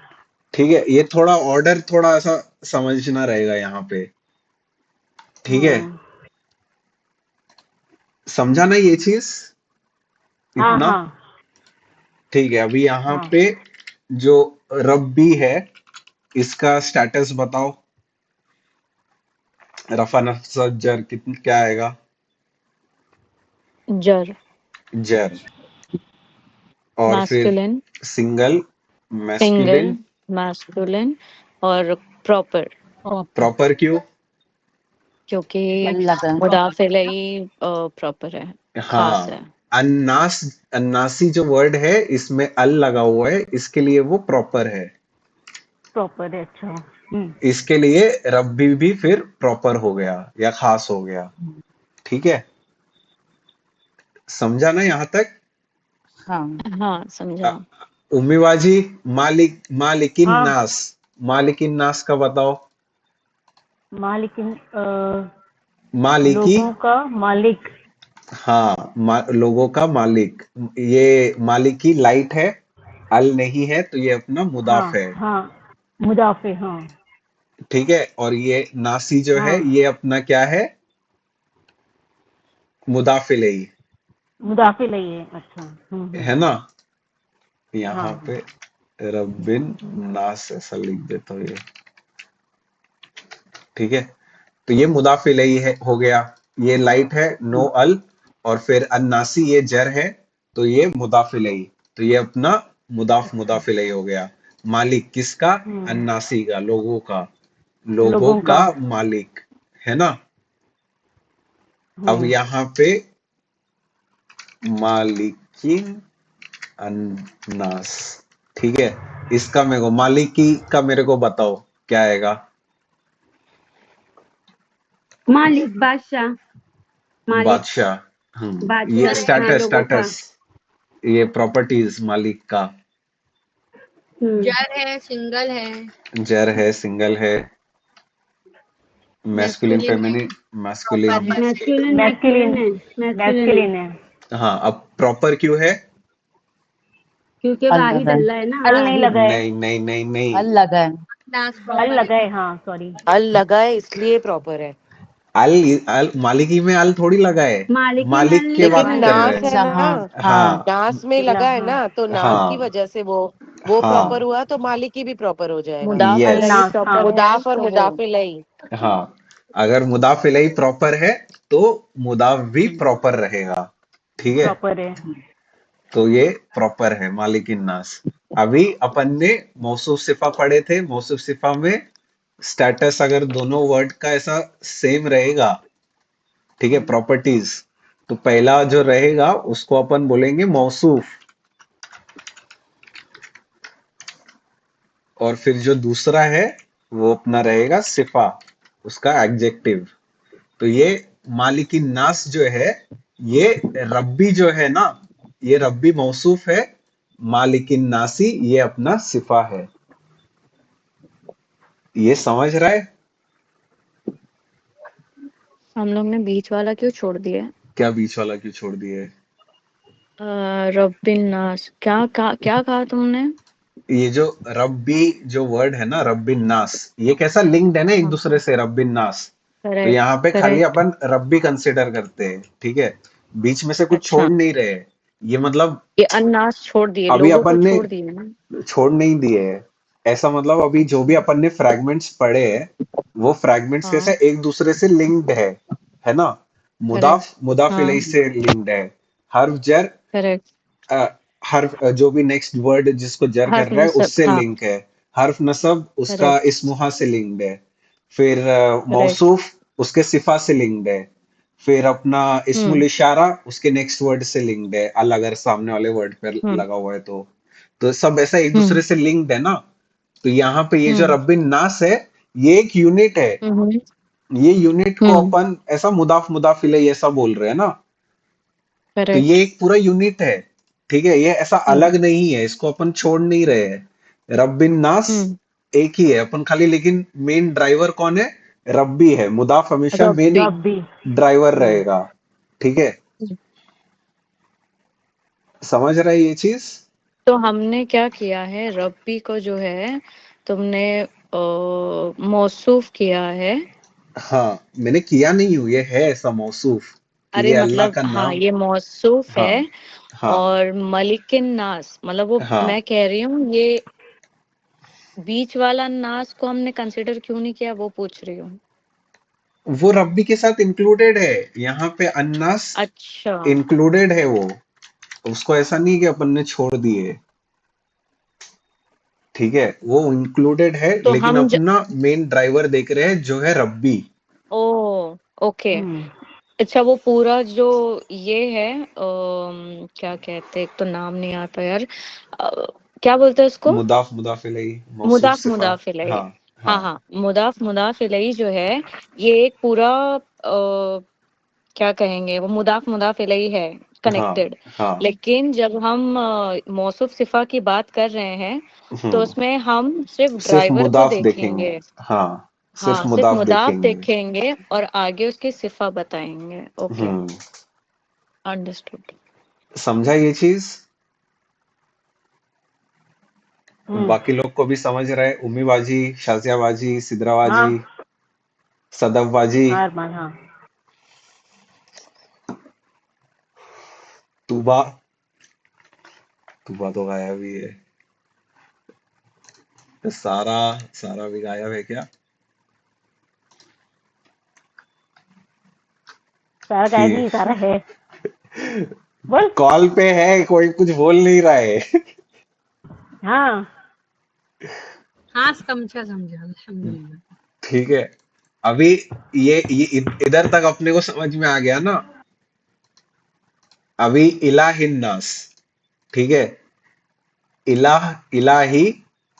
ठीक है, ये थोड़ा ऑर्डर थोड़ा ऐसा समझना रहेगा यहाँ पे। ठीक है, हाँ, समझा ना ये चीज हाँ, इतना? हाँ, ठीक है, अभी यहाँ हाँ। पे जो रब्बी है, इसका स्टेटस बताओ। रफा नस्ब जर कितना क्या आएगा? जर, जर। और फिर masculine, single, single, masculine. Masculine और प्रॉपर, ओके। प्रॉपर क्यों? क्योंकि लगा। मुदाफ इलैही प्रॉपर है, खास हाँ, है। अन्नास, अन्नासी जो वर्ड है इसमें अल लगा हुआ है, इसके लिए वो प्रॉपर है। प्रॉपर है, अच्छा। इसके लिए रब्बी भी फिर प्रॉपर हो गया या खास हो गया। ठीक है, समझा ना यहाँ तक? हाँ, अ, समझा। उम्मीबाजी, मालिक, मालिकिन हाँ, नास, मालिकिन नास का बताओ। मालिकिन, मालिकी, लोगों का मालिक। हाँ, लोगों का मालिक। ये मालिकी लाइट है, अल नहीं है, तो ये अपना हाँ, मुदाफ है। हाँ, मुदाफे, हाँ, ठीक है, और ये नासी जो है हाँ। ये अपना क्या है? मुदाफ इलैही, मुदाफे नहीं है, अच्छा। है ना। यहाँ हाँ, पे रब्बिन नास ऐसा लिख देता हूँ ये। ठीक है, तो ये मुदाफ इलैही है, हो गया। ये लाइट है, नो अल, और फिर अन्नासी ये जर है, तो ये मुदाफ इलैही, तो ये अपना अच्छा। मुदाफ इलैही हो गया। मालिक किसका? हम्म। अन्नासी का, लोगों का, लोगों लोगों का। का मालिक, है ना। अब हम्म। यहाँ पे मालिकिन अन्नास, ठीक है, इसका मेरे को मालिकी का मेरे को बताओ क्या आएगा? मालिक, बादशाह, मालिक, बादशाह। ये बादशाह, हाँ, स्टेटस, लोगों का। ये प्रॉपर्टीज मालिक का। हम्म। जर है, सिंगल है, जर है, सिंगल है, मैस्कुलिन, मैस्कुलिन है, फेमिनिन, प्रॉपर मैस्कुलिन। है। Masculine, masculine masculine. है, मैस्कुलिन है। मैस्कुलिन है। हाँ, अब प्रॉपर क्यों है? क्योंकि वाहिद अल्लाह है ना, अल नहीं वाहिद। लगा है। नहीं नहीं नहीं नहीं, नास अल प्रॉपर है। लगा है, हाँ, सॉरी। अल लगा है इसलिए प्रॉपर है। अल, अल मालिकी में अल थोड़ी लगा है, मालिकिन मालिक अल के लेकिन बात कर रहे नास मालिकिन। है ना, हैं। हाँ नास में लगा है हाँ। ना, तो नास की हाँ वजह से वो प्रॉपर हाँ, हुआ, तो मालिकी भी प्रॉपर हो जाएगा। मुदाफ यस, अलैहि अन्नास, हाँ। प्रॉपर है मुदाफ और तो वो। मुदाफ इलैही। हाँ, अगर मुदाफ इलैही प्रॉपर है तो मुदाफ भी प्रॉपर रहेगा। ठीक है, प्रॉपर है। तो ये प्रॉपर है मालिकिन नास। अभी अपन ने मौसूफ सिफा पढ़े थे, मौसूफ सिफा में स्टेटस अगर दोनों वर्ड का ऐसा सेम रहेगा, ठीक है, प्रॉपर्टीज, तो पहला जो रहेगा उसको अपन बोलेंगे मौसूफ, और फिर जो दूसरा है वो अपना रहेगा सिफा, उसका एडजेक्टिव। तो ये मालिकिन नास जो है, ये रब्बी जो है ना, ये रब्बी मौसूफ है, मालिकिन नासी ये अपना सिफा है। ये समझ रहा है? हम लोग ने बीच वाला क्यों छोड़ दिया है? क्या बीच वाला क्यों छोड़ दिए? रब्बिन नास, क्या कहा तुमने? ये जो रब्बी जो वर्ड है ना, रब्बिन नास, ये कैसा लिंक्ड है ना एक हाँ, दूसरे से, रब्बिन नास। तो करेक्ट, यहाँ पे खाली करेक्ट। अपन रब्बी कंसिडर करते हैं, ठीक है, बीच में से कुछ अच्छा। छोड़ नहीं रहे। ये मतलब ये अन्नास छोड़ दिए, अभी लोगों को अपन ने छोड़ दिए ना। छोड़ नहीं दिए है, ऐसा मतलब अभी जो भी अपन ने फ्रैगमेंट्स पढ़े हैं वो फ्रैगमेंट्स कैसे हाँ, एक दूसरे से लिंक्ड है ना। करेक्ट। मुदाफ हाँ, इलैहि से लिंक्ड है। हर्फ जर करेक्ट। जो भी नेक्स्ट वर्ड जिसको जर कर हर्फ रहा है नसब, उससे हाँ। लिंक है। हर्फ नसब उसका करेक्ट। इस्मुहा से लिंक्ड है। फिर करेक्ट। मौसूफ उसके सिफा से लिंक्ड है। फिर अपना इस्मुल हम्म। इशारा उसके नेक्स्ट वर्ड से लिंक्ड है, अल अगर सामने वाले वर्ड पर हम्म। लगा हुआ है तो सब ऐसा एक हम्म। दूसरे से लिंक्ड है ना। तो यहाँ पे ये जो हम्म। रब्बिन नास है ये एक यूनिट है। हम्म। ये यूनिट को हम्म। अपन ऐसा मुदाफ इलैहि ऐसा बोल रहे हैं ना। तो ये करेक्ट। एक पूरा यूनिट है। ठीक है, ये ऐसा हम्म। अलग नहीं है, इसको अपन छोड़ नहीं रहे हैं। रब्बिन नास हम्म। एक ही है अपन खाली, लेकिन मेन ड्राइवर कौन है? रब्बी है। मुदाफ हमेशा मेन रब्बी। रब्बी। ड्राइवर रहेगा। ठीक है, समझ रहा है ये चीज? तो हमने क्या किया है, रब्बी को जो है तुमने मौसूफ किया है। हाँ, मैंने किया नहीं हूं, ये है ऐसा मौसूफ कि अरे ये अल्लाह मतलब का हाँ, नाम। ये मौसूफ हाँ है। हाँ और मलिकिन नास मतलब वो, हाँ, मैं कह रही हूँ ये बीच वाला नास को हमने कंसिडर क्यों नहीं किया, वो पूछ रही हूँ। वो रब्बी के साथ इंक्लूडेड है यहाँ पे, अन्नास अच्छा। इंक्लूडेड है वो। उसको ऐसा नहीं कि अपन ने छोड़ दिए। ठीक है, वो इंक्लूडेड है, तो लेकिन हम अपना मेन ड्राइवर देख रहे हैं जो है रब्बी। ओ, ओके। हम्म। अच्छा, वो पूरा जो ये है क्या कहते हैं, एक तो नाम नहीं आता यार। अ, क्या बोलते हैं उसको? मुदाफ इलैहि, मौसूफ मुदाफ सिफा। मुदाफ इलैही। हाँ हाँ हाँ हाँ, मुदाफ मुदाफ इलैही जो है, ये एक पूरा क्या कहेंगे, वो मुदाफ मुदाफ इलैही है, हाँ कनेक्टेड। हाँ। लेकिन जब हम मौसूफ सिफा की बात कर रहे हैं, तो हम्म, उसमें हम सिर्फ सिर्फ ड्राइवर को मुदाफ देखेंगे। देखेंगे। हाँ, सिर्फ हाँ, सिर्फ मुदाफ मुदाफ देखेंगे। देखेंगे और आगे उसकी सिफा बताएंगे। ओके, हम्म, अंडरस्टूड। समझा ये चीज? हम्म। बाकी लोग को भी समझ रहा है? उम्मी बाजी, शाजिया बाजी, सिदरा बाजी, हाँ। सदफ बाजी, अरमान, हाँ। तूबा। तूबा तो गायब ही है। तो सारा, सारा भी गायब है क्या? सारा गायब ठीक नहीं, है, सारा है। बोल। कॉल पे है, कोई कुछ बोल नहीं रहा है। हाँ। हाँ समझा समझा, अल्हम्दुलिल्लाह। ठीक है, अभी ये इधर तक अपने को समझ में आ गया ना। अभी इलाहिन्नास, ठीक है, इलाह, इलाही,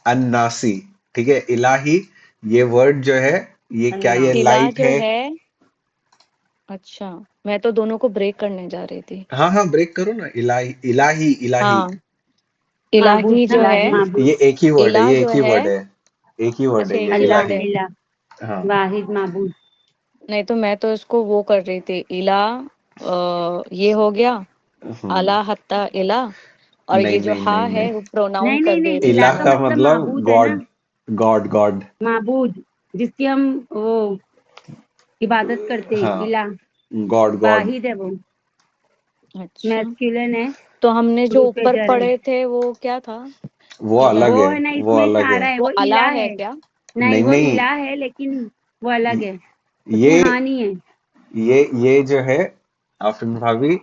अन्नासी। ठीक है, इलाही ये वर्ड जो है, ये क्या, अन्ना। ये इला लाइट जो है। है, अच्छा, मैं तो दोनों को ब्रेक करने जा रही थी। हाँ हाँ, ब्रेक करो ना। इलाही, इलाही, इलाही। हाँ, माबूद इलाही ना, जो है, माबूद। ये एक ही वर्ड है, इला ये एक जो ही है। वर्ड है। एक ही वर्ड अच्छा, है ये, एक ही अल्लाह, वर्ड इलाही। है। इला, हाँ। वाहिद, माबूद। नहीं तो मैं तो इसको वो कर रही थी, इला ये हो गया, हम्म, आला हत्ता इला। और नहीं ये जो नहीं हा नहीं है नहीं। वो प्रोनाउन नहीं नहीं कर दे नहीं, रही थी इला इलाह का मैं। का मतलब मतलब माबूद है ना। गॉड। God God. माबूद, जिसकी हम वो इबादत करते हैं, हाँ, इला। God God. वाहिद है वो। अच्छा, मैस्कुलिन है। तो हमने जो शुरू पे ऊपर जर है। पढ़े थे वो क्या था? वो इला, अलग वो है, है ना, वो इसमें अलग है। इशारा है, वो वो अला इला है है। क्या? नहीं, नहीं वो नहीं, इला है, लेकिन वो अलग है। ये उसमें हाँ नहीं है। ये जो है आफरीन भाभी,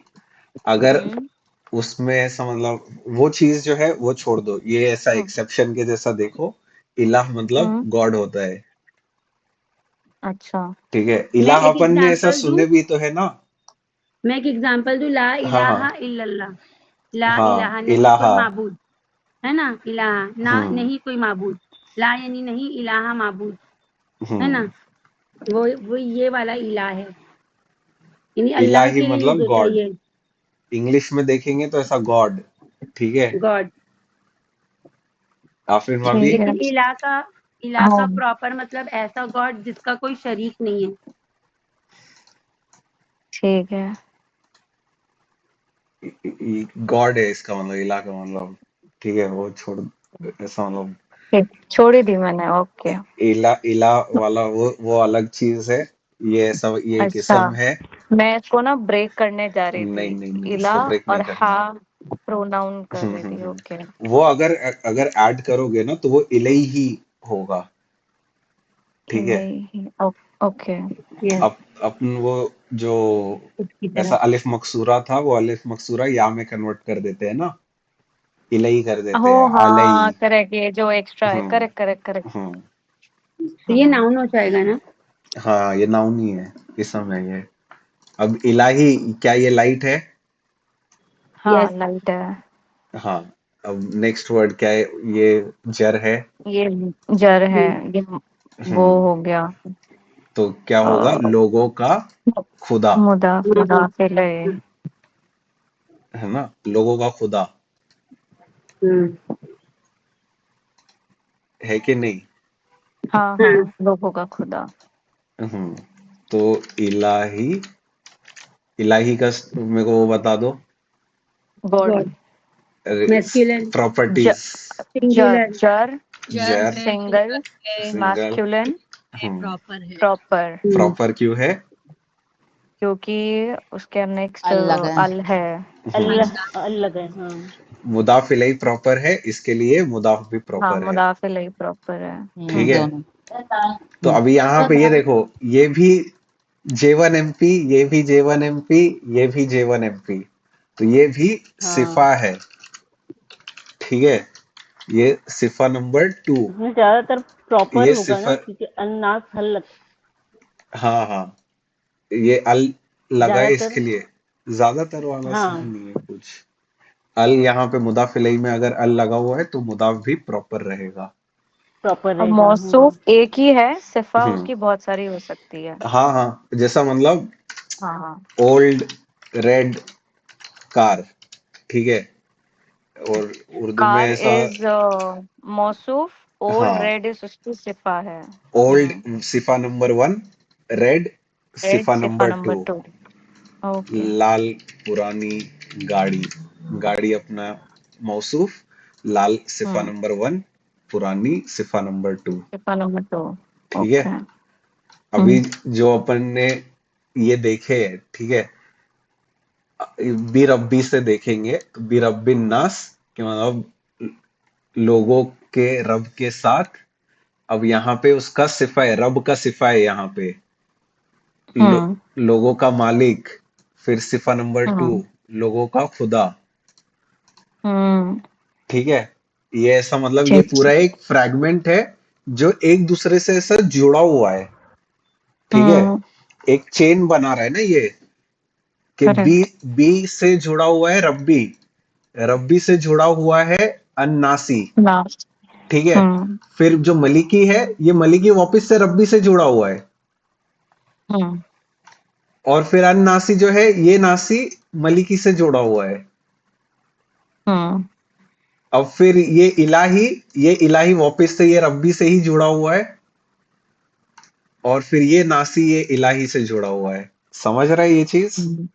अगर हम्म। उसमें ऐसा मतलब वो चीज जो है वो छोड़ दो, ये ऐसा हम्म। एक्सेप्शन के जैसा देखो। इलाह मतलब हम्म। गॉड होता है। अच्छा। ठीक है, मैं इलाह एक अपन ने ऐसा एग्जांपल दूं। सुने भी तो है ना। मैं एक एग्जांपल दूं, ला हाँ हाँ इलाहा इल्लल्लाह। ला हाँ, इलाहा, नहीं कोई इलाहा। माबूद। है ना, इलाहा ना, हम्म नहीं कोई माबूद। ला यानी नहीं, इलाहा माबूद। है ना। हम्म। वो ये वाला इला है, यानी अल्लाह इलाही के लिए यूज मतलब होता है गॉड। ये। इंग्लिश में देखेंगे तो ऐसा गॉड। ठीक है, गॉड। आफरीन भाभी। ठीक है। लेकिन इला का हाँ, प्रॉपर मतलब ऐसा गॉड जिसका कोई शरीक नहीं है। ठीक है। गॉड है इसका मतलब, इलाह का मतलब। ठीक है, वो छोड़, ऐसा मतलब ठीक, छोड़ ही दी मैंने। ओके। इला इला वाला वो अलग चीज है। ये सब ये एक अच्छा, इसम है। मैं इसको ना ब्रेक करने जा रही नहीं थी। नहीं नहीं, इला इसको ब्रेक नहीं और हा, करना। प्रोनाउन कर रही थी, हम्म। ओके। वो अगर अगर ऐड करोगे ना तो वो इलई ही होगा, ठीक है। इलही, ओके। यस, अपन वो जो उसकी ऐसा तरह। अलिफ मकसूरा था वो अलिफ मकसूरा या में कन्वर्ट कर देते हैं ना, इलई कर देते हो हैं, अलई। हाँ, करेक्ट, ये जो एक्स्ट्रा है, हम्म करेक्ट करेक्ट करेक्ट। हम्म। तो ये नाउन हो जाएगा ना? हाँ ये नाउन ही है, इसम है ये। अब इलाही, क्या ये लाइट है? हाँ, यस। लाइट है। हाँ। अब नेक्स्ट वर्ड क्या है? ये जर है। ये जर है, ये वो हम्म। हो गया। तो क्या होगा? अ, लोगों का खुदा, मुदाफिल है ना, लोगों का खुदा, हम्म। है कि नहीं? हाँ हाँ, हाँ। लोगों का खुदा। हम्म। तो इलाही, इलाही का मेरे को वो बता दो, गॉड। गॉड। मैस्कुलिन। ज, प्रॉपर्टीज। जर सिंगुलर। जर जर जर, है, सिंगल, प्लूरल है, सिंगल। मैस्कुलिन, हम्म। प्रॉपर है। प्रॉपर। प्रॉपर क्यों है? क्योंकि उसके नेक्स्ट अल लगा है। अल है। हम्म। अल्लाह अलग है, हाँ। मुदाफ इलही प्रॉपर है, इसके लिए मुदाफ भी हाँ, प्रॉपर है, मुदाफिल ही प्रॉपर है। ठीक है। दोनों। तो अभी यहाँ पे ये देखो, ये भी J1 MP, ये भी J1 MP, ये भी J1 MP, तो ये भी हाँ, सिफा है, ठीक है। ये सिफा नंबर 2। इसमें ज्यादातर प्रॉपर ये होगा ना, सिफर, क्योंकि अन्नास हल हाँ हाँ, ये अल लगा है ज्यादातर। इसके लिए, ज्यादातर वाला सीन हाँ, नहीं है कुछ। अल यहाँ पे मुदाफ इलही में अगर अल लगा हुआ है तो मुदाफ भी प्रॉपर रहेगा। प्रॉपर अब रहेगा। मौसूफ एक ही है, सिफा हम्म। उसकी बहुत सारी हो सकती है। हाँ हाँ, जैसा मतलब हाँ हाँ। ओल्ड रेड कार, ठीक है। और उर्दू में कार ऐसा, इज मौसूफ, और हाँ, रेड इज उसकी सिफा है। ओल्ड सिफा नंबर 1, रेड रेड सिफा सिफा नंबर 2। नंबर 2। ओके। लाल पुरानी गाड़ी, गाड़ी अपना मौसूफ, लाल सिफा हम्म, नंबर 1, पुरानी सिफा नंबर 2, सिफा नंबर 2। ठीक है। ओके। अभी जो अपन ने ये देखे हैं, ठीक है, बी रब्बी से देखेंगे तो बी रब्बिन नास, कि मतलब लोगों के रब के साथ। अब यहाँ पे उसका सिफा है, रब का सिफा है यहाँ पे, हम्म लोगों का मालिक। फिर सिफा नंबर 2, हम्म लोगों का खुदा, हम्म। ठीक है। ये ऐसा मतलब ये ठीक। पूरा एक फ्रैगमेंट है जो एक दूसरे से ऐसा जुड़ा हुआ है, ठीक है। हम्म। एक चेन बना रहा है ना ये, कि बी, करेक्ट। बी से जुड़ा हुआ है रब्बी, रब्बी से जुड़ा हुआ है अन्नासी, लास्ट। ठीक है। हम्म फिर जो मलिकी है, ये मलिकी वापस से रब्बी से जुड़ा हुआ है, हम्म और फिर अन्नासी जो है ये नासी मलिकी से जुड़ा हुआ है। हम्म अब फिर ये इलाही वापस से ये रब्बी से ही जुड़ा हुआ है, और फिर ये नासी ये इलाही से जुड़ा हुआ है। समझ रहा है ये चीज? हम्म।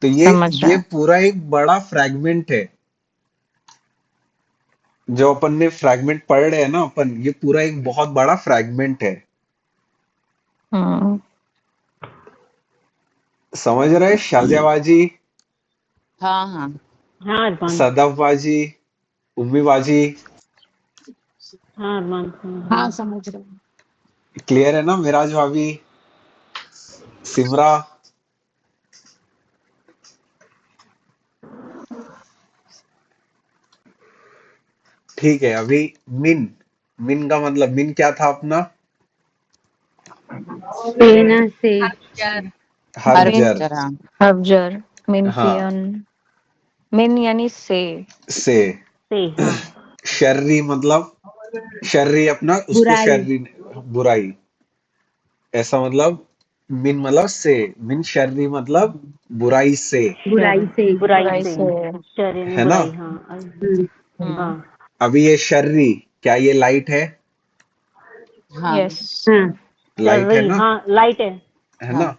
तो समझ रहा ये है। पूरा एक बड़ा फ्रैगमेंट है, जो अपन ने फ्रैगमेंट पढ़ रहे हैं ना अपन, ये पूरा एक बहुत बड़ा फ्रैगमेंट है। हम्म। समझ रहे शाजिया बाजी, हाँ हाँ। हाँ अरमान। सदफ बाजी, उम्मी बाजी? हाँ अरमान, हाँ समझ रहे हैं। क्लियर है ना मिराज भाभी, सिमरा? ठीक है। अभी मिन, मिन का मतलब, मिन क्या था अपना? से ना से। जर, हर हर मीन, जर जरा। हर्बजर, हाँ, मिनफियन। मिन यानी से। से। हाँ। शर्री मतलब, शर्री अपना उसको बुराई। शर्री, बुराई, ऐसा मतलब। मिन मतलब से, मिन शर्री मतलब बुराई से, बुराई से। बुराई बुराई से। से। शर यानी है ना। बुराई, हाँ। हम्म। हाँ। अभी ये शर्री, क्या ये लाइट है? हाँ यस। हाँ, चल लाइट है रही, ना, हाँ लाइट है। है हाँ। ना।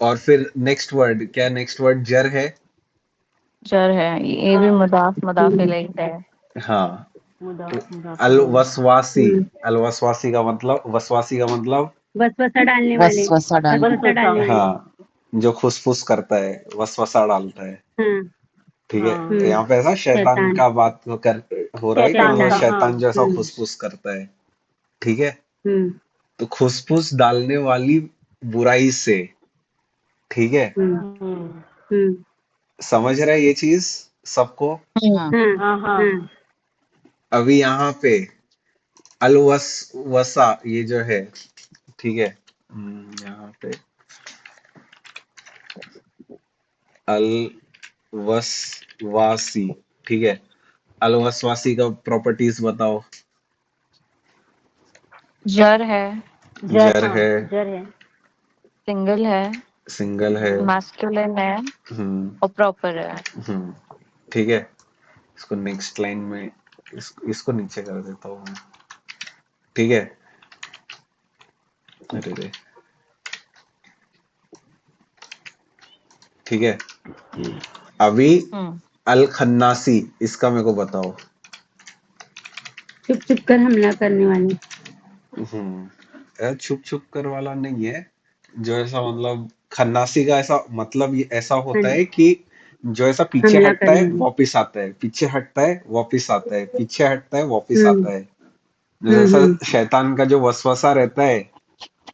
और फिर नेक्स्ट वर्ड क्या? नेक्स्ट वर्ड जर है। जर है, ये भी मुदाफ मुदाफ इलैहि है। हाँ। मुदाफ मुदाफ अल इलैहि। वसवासी, अल वसवासी का मतलब, वसवासी का मतलब, वसवसा डालने वाले। वसवसा डालना। वसवसा डालने वाले। हाँ, जो खुसफुस करता है, वसवसा डालता है, हाँ। ठीक है, हाँ तो यहाँ पे ऐसा शैतान शैतान का बात हो रहा है कि शैतान मतलब का शैतान हाँ शैतान जो ऐसा हम्म फुसफुस करता है। ठीक है, हम्म तो फुसफुस डालने वाली बुराई से। ठीक है, हम्म हम्म हम्म समझ रहा है ये चीज सबको? हाँ हाँ हाँ हाँ हाँ अभी यहाँ पे अलवस वसा ये जो है, ठीक है, यहाँ पे अलवसवासी, ठीक है, अलवसवासी का प्रॉपर्टीज बताओ। जर है, जर जर हाँ है, जर है सिंगल है, सिंगल है, मैस्कुलिन है हम्म और प्रॉपर है। हम्म, ठीक है, इसको नेक्स्ट लाइन में इसको नीचे कर देता हूँ मैं। ठीक है, अरे रे, ठीक है, अभी हम्म अल खन्नासी इसका मेरे को बताओ। छुप छुप कर हमला करने वाले छुप छुप कर वाला नहीं है, जो ऐसा मतलब खन्नासी का ऐसा मतलब ये ऐसा होता हन- है कि जो ऐसा पीछे हमला हटता करने है वाले वापिस आता है, पीछे हटता है वापिस आता है, पीछे हटता है वापिस हम्म आता है। जैसा हम्म शैतान का जो वसवसा रहता है,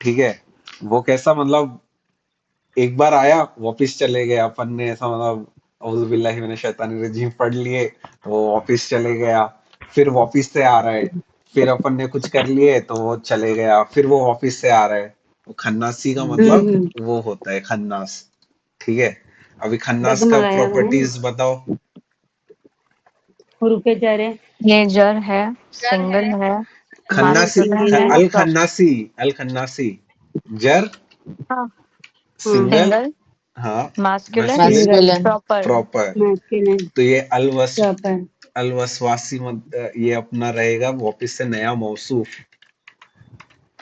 ठीक है, वो कैसा मतलब एक बार आया वापिस चले गए, अपन ने ऐसा मतलब औज़ु बिल्लाहि मिनश शैतानिर रजीम पढ़ लिए तो वो वापिस चले गया, फिर वापिस से आ रहा है, फिर अपन ने कुछ कर लिए तो वो चले गया, फिर वो वापिस से आ रहा है। वो खन्नासी का मतलब हम्म वो होता है खन्नास। ठीक है, अभी खन्नास का डगमगाया हुआ है ना प्रॉपर्टीज बताओ। हुरूफे जरे ये जर है, सिंगल है, खन्नासी मैस्कुलिन है सिंगल और अल प्रॉपर। खन्नासी, अल खन्नासी, जर, हाँ, सिंगल, सिंगल, हाँ, masculine, masculine, single masculine proper. Proper. Masculine तो ये अलवस प्रॉपर अलवसवासी ये अपना रहेगा वापिस से नया मौसूफ,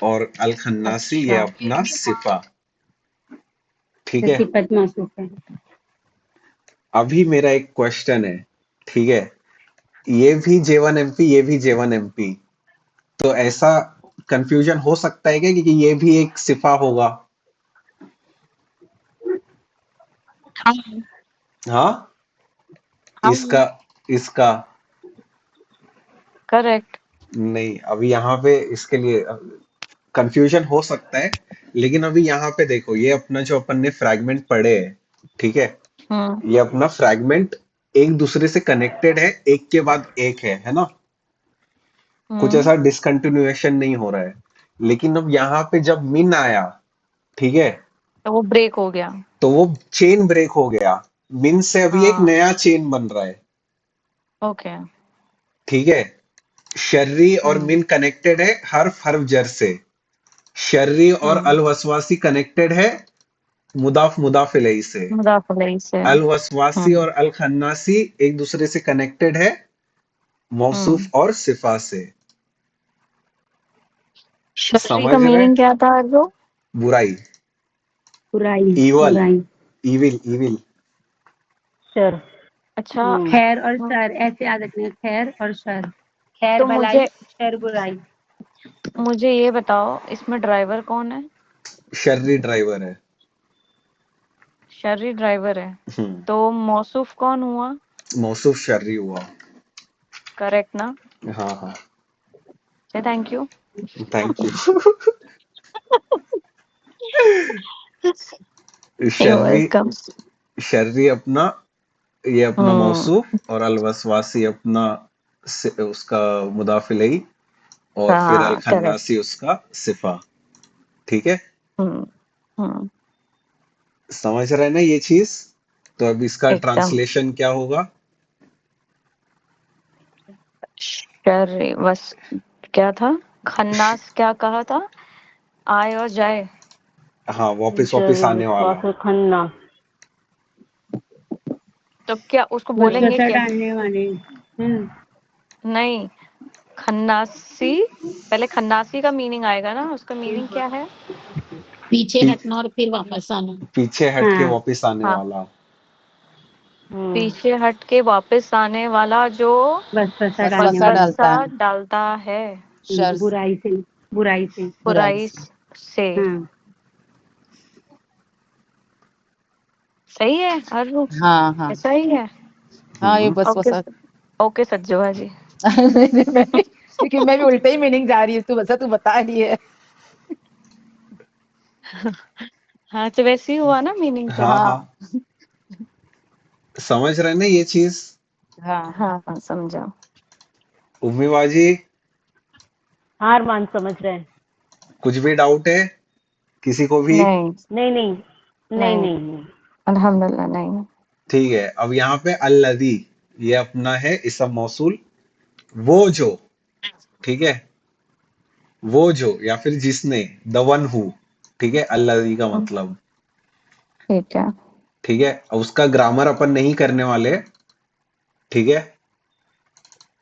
और अल खन्नासी ये अच्छा, अपना सिफा। ठीक तो है, सिफत मौसूफ है अभी मेरा एक क्वेश्चन है। ठीक है, ये भी J1 MP, ये भी J1 MP, तो ऐसा कंफ्यूजन हो सकता है क्या कि ये भी एक सिफा होगा? हाँ हाँ, हाँ, इसका इसका करेक्ट। नहीं, अभी यहाँ पे इसके लिए कंफ्यूजन हो सकता है, लेकिन अभी यहाँ पे देखो, ये अपना जो अपन ने फ्रैगमेंट पढ़े हैं, ठीक है, हम्म ये अपना फ्रैगमेंट एक दूसरे से कनेक्टेड है, एक के बाद एक है ना? कुछ हम्म ऐसा डिसकंटिन्यूएशन नहीं हो रहा है। लेकिन अब यहाँ पे जब मिन आया, ठीक है, तो वो ब्रेक हो गया। तो वो चेन ब्रेक हो गया, मिन से अभी एक हाँ, नया चेन बन रहा है। ओके। ठीक है, शर्री और हम्म मिन कनेक्टेड है हर्फ जर से, शर्री और हम्म अल वसवासी कनेक्टेड है मुदाफ मुदाफ इलैही से, मुदाफ अलैहि से। अल वसवासी हम्म और अल खन्नासी एक दूसरे से कनेक्टेड है हम्म मौसूफ और सिफा से। शर्री का समझ रहे? मीनिंग क्या था अर्जुन? बुराई, बुराई इवल, बुराई इविल, इविल। शर अच्छा, खैर और हाँ, शर ऐसे याद रखना खैर और शर खैर तो भलाई मुझे शर बुराई मुझे ये बताओ, इसमें ड्राइवर कौन है? शर्री ड्राइवर है। शर्री ड्राइवर है, हम्म, तो मौसूफ कौन हुआ? मौसूफ शर्री हुआ। करेक्ट ना? हाँ हाँ, say thank you. Thank you. You शर्री, वेलकम। शर्री अपना ये अपना हम्म मौसूफ और अलवसवासी अपना उसका मुदाफ इलैही, और फिर अल हाँ, करेक्ट। खन्नासी उसका सिफा। ठीक है, हम्म हम्म समझ रहे हैं ना ये चीज? तो अब इसका एकदम। ट्रांसलेशन क्या होगा? शर्री बस, क्या था? खन्नास क्या कहा था? आए और जाए। हाँ, वापिस वापिस शर आने वाला। वाफे खन्ना तो क्या उसको बोलेंगे वसवसा क्या? डालने वाले नहीं, खन्नासी, पहले खन्नासी का मीनिंग आएगा ना, उसका मीनिंग क्या है? पीछे पी, हटना और फिर वापस आना। पीछे हट के हाँ वापिस आने हाँ, वाला। पीछे हट के वापस आने वाला जो वसवसा डालने वसवसा वाला डालता वसवसा है। डालता है शर बुराई से बुराई से बुराई बुराई से। से। हाँ सही है अरु? हाँ हाँ ऐसा ही है। हाँ ये बस ओके बस ओके सज्जू भाजी। क्योंकि मैं भी उल्टे ही मीनिंग जा रही हूँ, तू बता रही है। हाँ तो वैसे ही हुआ ना मीनिंग तो। हाँ हाँ हाँ, समझ रहे हैं ना ये चीज? हाँ हाँ हाँ समझा। उम्मी बाजी, हाँ अरमान समझ रहे हैं। कुछ भी डाउट है किसी को भी? नहीं नहीं नहीं नहीं नहीं नहीं नहीं। अल्हम्दुलिल्लाह नहीं। ठीक है, अब यहाँ पे अल्लदी, ये अपना है इसम मौसूल, वो जो, ठीक है, वो जो या फिर जिसने, द वन हु, ठीक है, अल्लदी का मतलब, ठीक है। ठीक है। अब उसका ग्रामर अपन नहीं करने वाले, ठीक है।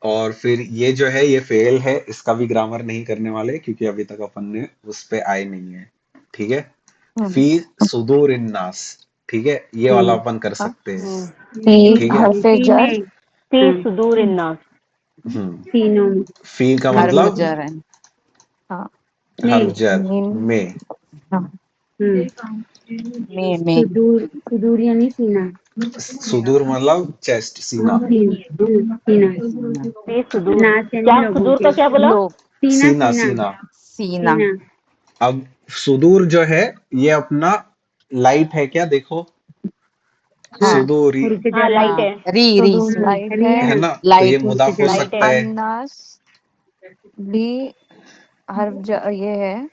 और फिर ये जो है ये फेल है, इसका भी ग्रामर नहीं करने वाले क्योंकि अभी तक अपन ने उस पे आए नहीं है, ठीक है। फी सुदूर इन्नास, ठीक है, ये वाला अपन कर हाँ। सकते हैं, फी ठीक है। हरफे जर। फी सुदूर इन्नास। हम्म। तीनों में। फी का हर मतलब गुजर है। हाँ हर्फ में। जर मीन। में, हाँ में सुदूर यानी सीना। सुदूर मतलब चेस्ट, सीना, सीना। फी सुदूर, नास यानी क्या लोगों सुदूर के। का क्या बोला? लोग। सीना सीना सीना सीना। सीना। सीना। अब सुदूर जो है ये अपना लाइट है क्या, देखो, हाँ सुदूरी, हुरुफ हाँ जर है। लाइट हाँ है। री लाइट री है। है है ना। ना, तो ये लाइट हुरुफ मुदाफ हो जर। और सकता है। अन्नास भी ये है।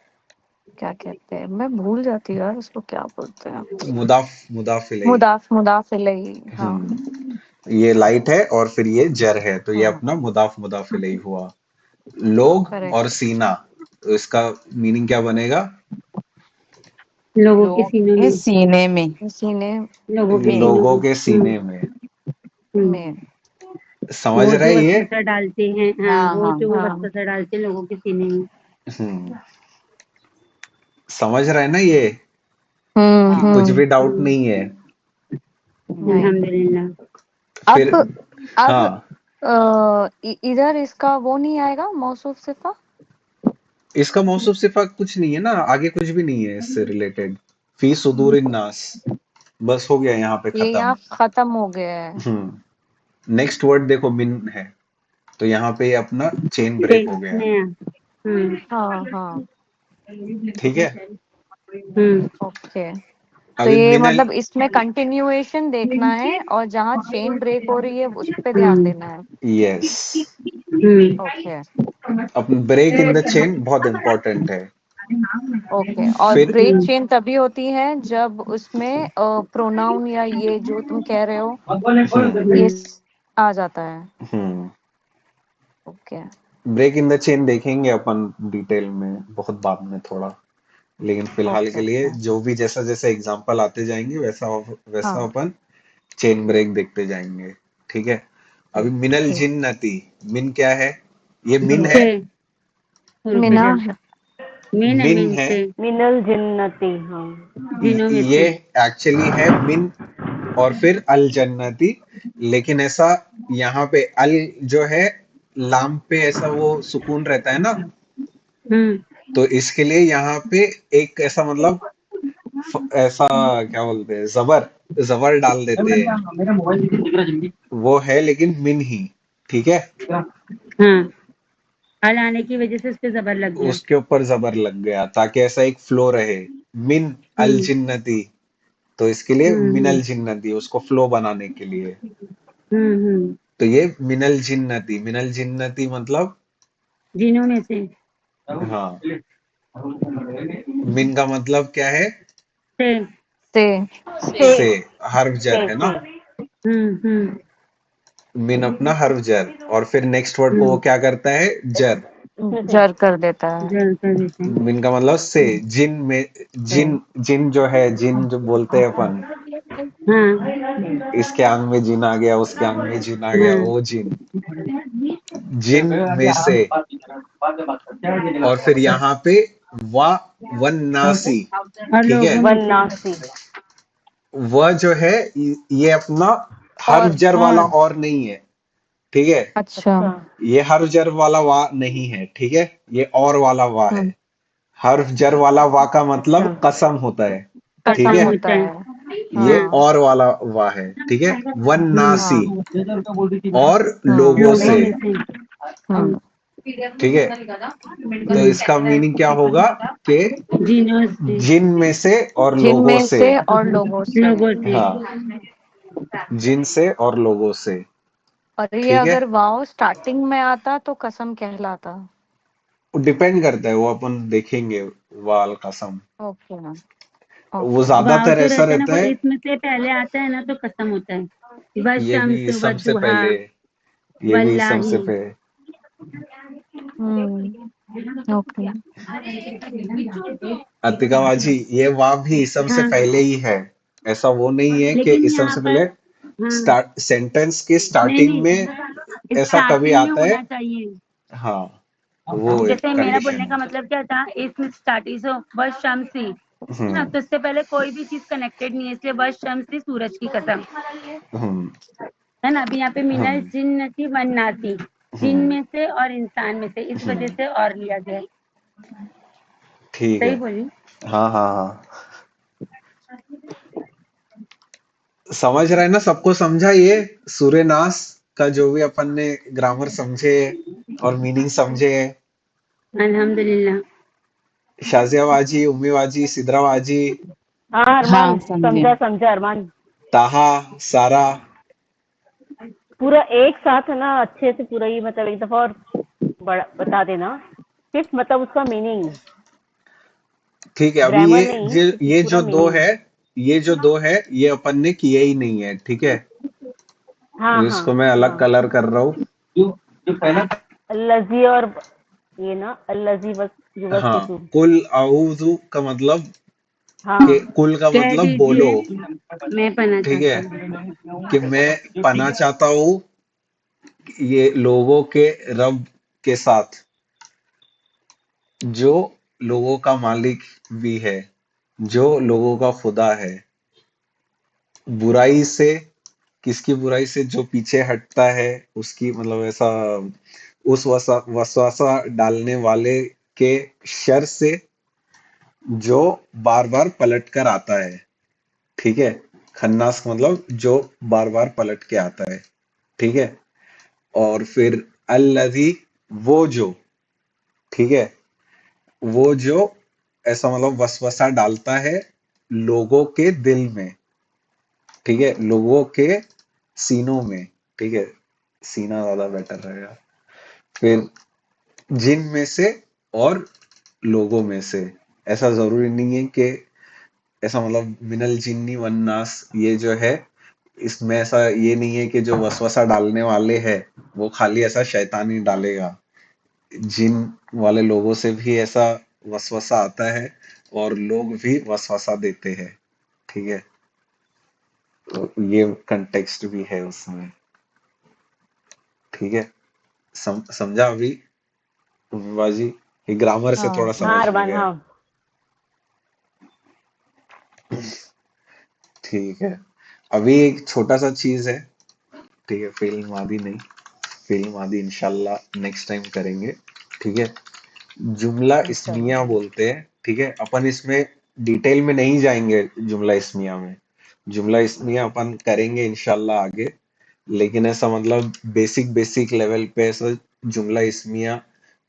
क्या कहते हैं, मैं भूल जाती हूँ यार उसको क्या बोलते हैं। मुदाफ, मुदाफ इलैही। मुदाफ इलैही। हाँ ये लाइट है और फिर ये जर है, तो ये हाँ अपना मुदाफ मुदाफ इलैही हुआ। लोग और करेक्ट। सीना, तो इसका मीनिंग क्या बनेगा? लोगों के लोग सीनों के में। सीने में। सीने लोगों के में। सीनों लोगों में। के सीने में। में। समझ वो रहे जो ये? वसवसा डालते हैं, हाँ हाँ वो हाँ जो हाँ वसवसा डालते हैं लोगों के सीने में। हम्म, समझ रहे हैं ना ये, कि हाँ कुछ भी डाउट हम्म, नहीं है? नहीं। अल्हम्दुलिल्लाह। फिर, अब अब हाँ, इधर इसका वो नहीं आएगा मौसूफ सिफा। इसका मौसूफ सिफा कुछ नहीं है ना, आगे कुछ भी नहीं है इससे रिलेटेड। फी सुदूर नास, बस हो गया यहाँ पे ये खत्म। यहाँ खत्म हो गया है। नेक्स्ट वर्ड देखो, मिन है, तो यहाँ पे ये अपना चेन ब्रेक हो गया, नया। हम्म। हाँ हाँ ठीक है। ओके। तो अभी ये मिनल, मतलब इसमें कंटिन्यूएशन देखना है और जहाँ चेन ब्रेक हो रही है उस पे ध्यान देना है। यस, ओके अपन ब्रेक इन द चेन बहुत इंपॉर्टेंट है। ओके। और फिर, ब्रेक चेन तभी होती है जब उसमें प्रोनाउन या ये जो तुम कह रहे हो ये आ जाता है। Okay break in the chain देखेंगे अपन डिटेल में बहुत बाद में थोड़ा, लेकिन फिलहाल ओके के लिए ओके। जो भी जैसा जैसा एग्जांपल आते जाएंगे वैसा वैसा हाँ अपन चेन ब्रेक देखते जाएंगे, ठीक है। अभी मिनल ठीक। जिन्नती, मिन क्या है? ये मिन है, से हुरूफ मिना जर। मीन है, मिन मीन है, से। मिनल जिन्नती। हाँ जिनों में ये से। एक्चुअली है मिन और फिर अल जन्नती, लेकिन ऐसा यहाँ पे अल जो है लाम पे ऐसा वो सुकून रहता है ना, हम्म। तो इसके लिए यहाँ पे एक ऐसा मतलब ऐसा क्या बोलते हैं, जबर, जबर डाल देते हैं, वो है लेकिन मिन ही, ठीक है। हाँ अल आने की वजह से उस पे जबर लग गया। उसके ऊपर जबर लग गया ताकि ऐसा एक फ्लो रहे, मिन अल हम्म जिन्नती, तो इसके लिए हम्म मिनल जिन्नती, उसको फ्लो बनाने के लिए। हम्म। तो ये मिनल जिन्नती, मिनल जिन्नती मतलब, जिनों में से। हाँ, मिन का मतलब क्या है? से। से। से से, हर्फ जर है ना, से हम्म। मिन अपना हर्फ जर, और फिर नेक्स्ट वर्ड को वो क्या करता है, जर। जर कर देता है। जल कर देते हैं। मिन का मतलब से, जिन में, से। जिन, जिन जो है, जिन जो बोलते हैं अपन, हाँ इसके आंग में जिन आ गया, उसके आंग में जिन आ गया, हाँ। वो जिन, जिन में से। और फिर यहाँ पे वा, वन नासी, और ठीक है। लोगों में से। वन्नासी। वह जो है ये अपना हर्फ जर वाला और। और नहीं है, ठीक है। अच्छा। अच्छा ये हर्फ जर वाला वा नहीं है, ठीक है, ये और वाला वा है। हम्म। हर्फ जर वाला वा का अच्छा मतलब कसम होता है, ठीक कसम है। कसम होता होता है। है। ये हाँ और वाला वाह है, ठीक है। वन नासी हाँ और लोगों हम्म से, लोगों में से। हम्म ठीक है। तो इसका मीनिंग क्या होगा कि जिनों से। जिन में से और जिन लोगों में से। से और लोगों से। लोगों से। हाँ, जिन से और लोगों से, और ये ठीक है। अगर वाव स्टार्टिंग में आता तो कसम कहलाता। डिपेंड करता है, वो अपन देखेंगे। वाल कसम, ओके वो ओके। वाव ज्यादातर तो ऐसा रहता है ना, रहता वो है। इसमें से पहले आता है ना तो कसम होता है। ये भी वशम्स इसम से वदुहा पहले, ये भी इसम से वल्लाही। पहले। ओके। अतिका बाजी, ये वाव भी इसम से हाँ, पहले ही है। ऐसा वो नहीं है कि लेकिन इसम यहाँ से पर पहले। हाँ, स्टार्ट सेंटेंस के नहीं स्टार्टिंग में नहीं, ऐसा कभी स्टार्टिंग में आता है। होना चाहिए। हाँ, वो एक जैसे मेरा कंडीशन बोलने है। का मतलब क्या था, इसमें स्टार्टिंग से वशम्सी है ना, हम्म। तो इससे पहले कोई भी चीज कनेक्टेड नहीं है, इसलिए वशम्सी सूरज की कसम हम्म। है ना। अभी यहाँ पे मिनल हम्म। जिन्नती वन्नासी, जिन हम्म। में से और इंसान में से, इस वजह हम्म। से और लिया गया है। ठीक सही है। बोली। हाँ हाँ हाँ, समझ रहे हैं ना, सबको समझा ये सूर्यनाश का जो भी अपन ने ग्रामर समझे और मीनिंग समझे। अल्हम्दुलिल्लाह। शाजियाबाजी, उम्मीबाजी, सिदराबाजी, हाँ हाँ अरमान, समझे। समझा समझा अरमान। ताहा, सारा। पूरा एक साथ है ना, अच्छे से पूरा ही मतलब एक दफा और बता देना, सिर्फ मतलब उसका मीनिंग, ठीक है। अभी ग्रामर नहीं, सिर्फ ये पूरा जो दो मीनिंग। है, ये जो दो है, ये अपन ने किए ही नहीं है, ठीक है। हाँ हाँ इसको मैं अलग हाँ। कलर कर रहा हूँ। अल्लजी और ये ना अल्लजी बस हाँ, युवस्वितु। कुल आऊज़ु का मतलब, हाँ कि कुल का कह मतलब बोलो, दीजिए मैं पना ठीक है। चाहता हूँ। कि मैं पना चाहता हूँ ये लोगों के रब के साथ, जो लोगों का मालिक भी है, जो लोगों का खुदा है। बुराई से, किसकी बुराई से? जो पीछे हटता है उसकी, मतलब ऐसा, उस वसवासा डालने वाले के शर से, जो बार बार पलट कर आता है, ठीक है। खन्नास का मतलब जो बार बार पलट के आता है, ठीक है। और फिर अल्लज़ी, वो जो, ठीक है। वो जो ऐसा मतलब वसवसा डालता है लोगों के दिल में, ठीक है, लोगों के सीनों में, ठीक है। सीना ज्यादा बेटर रहेगा। फिर जिन में से और लोगों में से, ऐसा जरूरी नहीं है कि ऐसा मतलब मिनल जिन्नी वन्नास, ये जो है, इसमें ऐसा ये नहीं है कि जो वसवसा डालने वाले हैं वो खाली ऐसा शैतान ही डालेगा। जिन वाले लोगों से भी ऐसा वसवसा आता है और लोग भी वसवसा देते हैं, ठीक है। तो ये कंटेक्स्ट भी है उसमें, ठीक है। समझा अभी बाजी? ये ग्रामर से थोड़ा हाँ हाँ समझ में अरमान गया, हाँ। ठीक है। अभी एक छोटा सा चीज है, ठीक है। फेल मादी नहीं, फेल मादी इंशाल्लाह नेक्स्ट टाइम करेंगे, ठीक है। जुमला इंशाल्लाह। इस्मिया बोलते हैं, ठीक है। अपन इसमें डिटेल में नहीं जाएंगे जुमला इस्मिया में। जुमला इस्मिया अपन करेंगे इंशाल्लाह आगे। लेकिन ऐसा मतलब बेसिक बेसिक लेवल पे ऐसा जुमला इस्मिया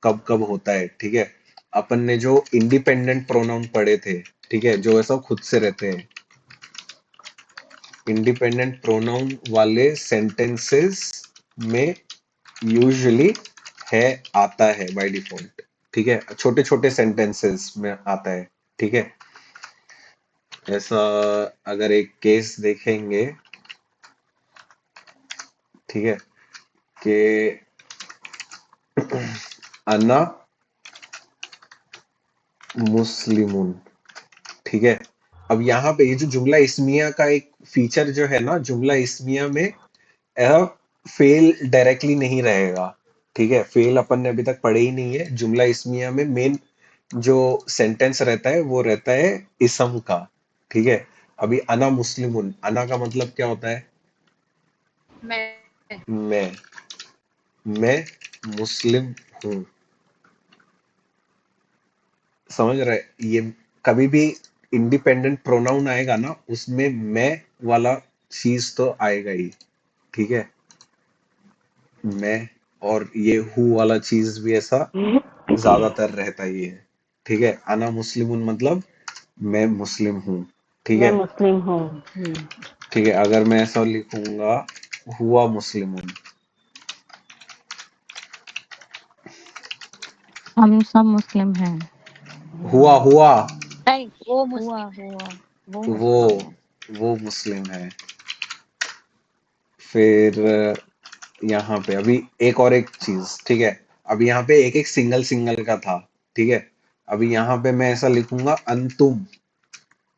कब कब होता है, ठीक है। अपन ने जो इंडिपेंडेंट प्रोनाउन पढ़े थे, ठीक है, जो ऐसा खुद से रहते हैं, इंडिपेंडेंट प्रोनाउन वाले सेंटेंसेस में यूजुअली है, आता है बाय डिफॉल्ट, ठीक है। छोटे छोटे सेंटेंसेस में आता है, ठीक है। ऐसा अगर एक केस देखेंगे, ठीक है, कि अना मुस्लिमुन, ठीक है। अब यहाँ पे ये जो जुमला इस्मिया का एक फीचर जो है ना, जुमला इस्मिया में यह फेल डायरेक्टली नहीं रहेगा, ठीक है। फेल अपन ने अभी तक पढ़े ही नहीं है। जुमला इस्मिया में मेन जो सेंटेंस रहता है वो रहता है इसम का, ठीक है। अभी अना मुस्लिमुन, अना का मतलब क्या होता है? मैं। मैं मैं मुस्लिम हूँ, समझ रहे? ये कभी भी इंडिपेंडेंट प्रोनाउन आएगा ना, उसमें मैं वाला चीज तो आएगा ही। ठीक है, मैं, और ये हु वाला चीज भी ऐसा ज्यादातर रहता ही है। ठीक है, अना मुस्लिमुन मतलब मैं मुस्लिम हूँ। ठीक मैं है। मुस्लिम हूँ। ठीक है, अगर मैं ऐसा लिखूंगा हुआ मुस्लिमुन, हम सब मुस्लिम हैं। हुआ हुआ नहीं, हुआ वो वो मुस्लिम है। वो मुस्लिम है। फिर यहाँ पे अभी एक और एक चीज। ठीक है, अभी यहाँ पे एक एक सिंगल सिंगल का था। ठीक है, अभी यहाँ पे मैं ऐसा लिखूंगा अंतुम।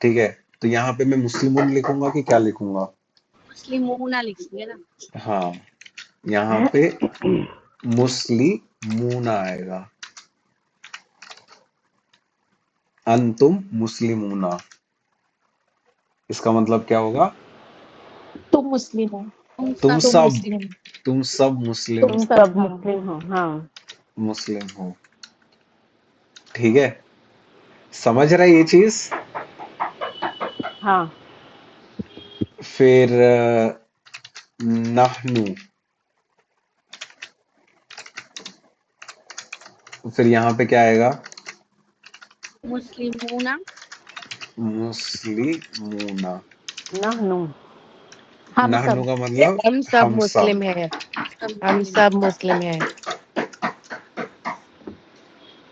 ठीक है, तो यहाँ पे मैं मुस्लिमुन लिखूंगा कि क्या लिखूंगा? मुस्लिमूना लिखिए ना। हाँ, यहाँ पे मुस्लिमूना आएगा। अंतुम मुस्लिमूना, इसका मतलब क्या होगा? तुम मुस्लिम हो। तुम तुम सब मुस्लिम। तुम सब मुस्लिम तुम सब सब हाँ। मुस्लिम हो। हाँ मुस्लिम हो। ठीक है, समझ रहा है ये चीज? हाँ। फिर नहनु, फिर यहाँ पे क्या आएगा? मुस्लिमूना। मुस्लिमूना। नहनु। हम नहनु सब। का मतलब हम सब हम सब। मुस्लिम हैं। सब हम मुस्लिम। सब मुस्लिम हैं।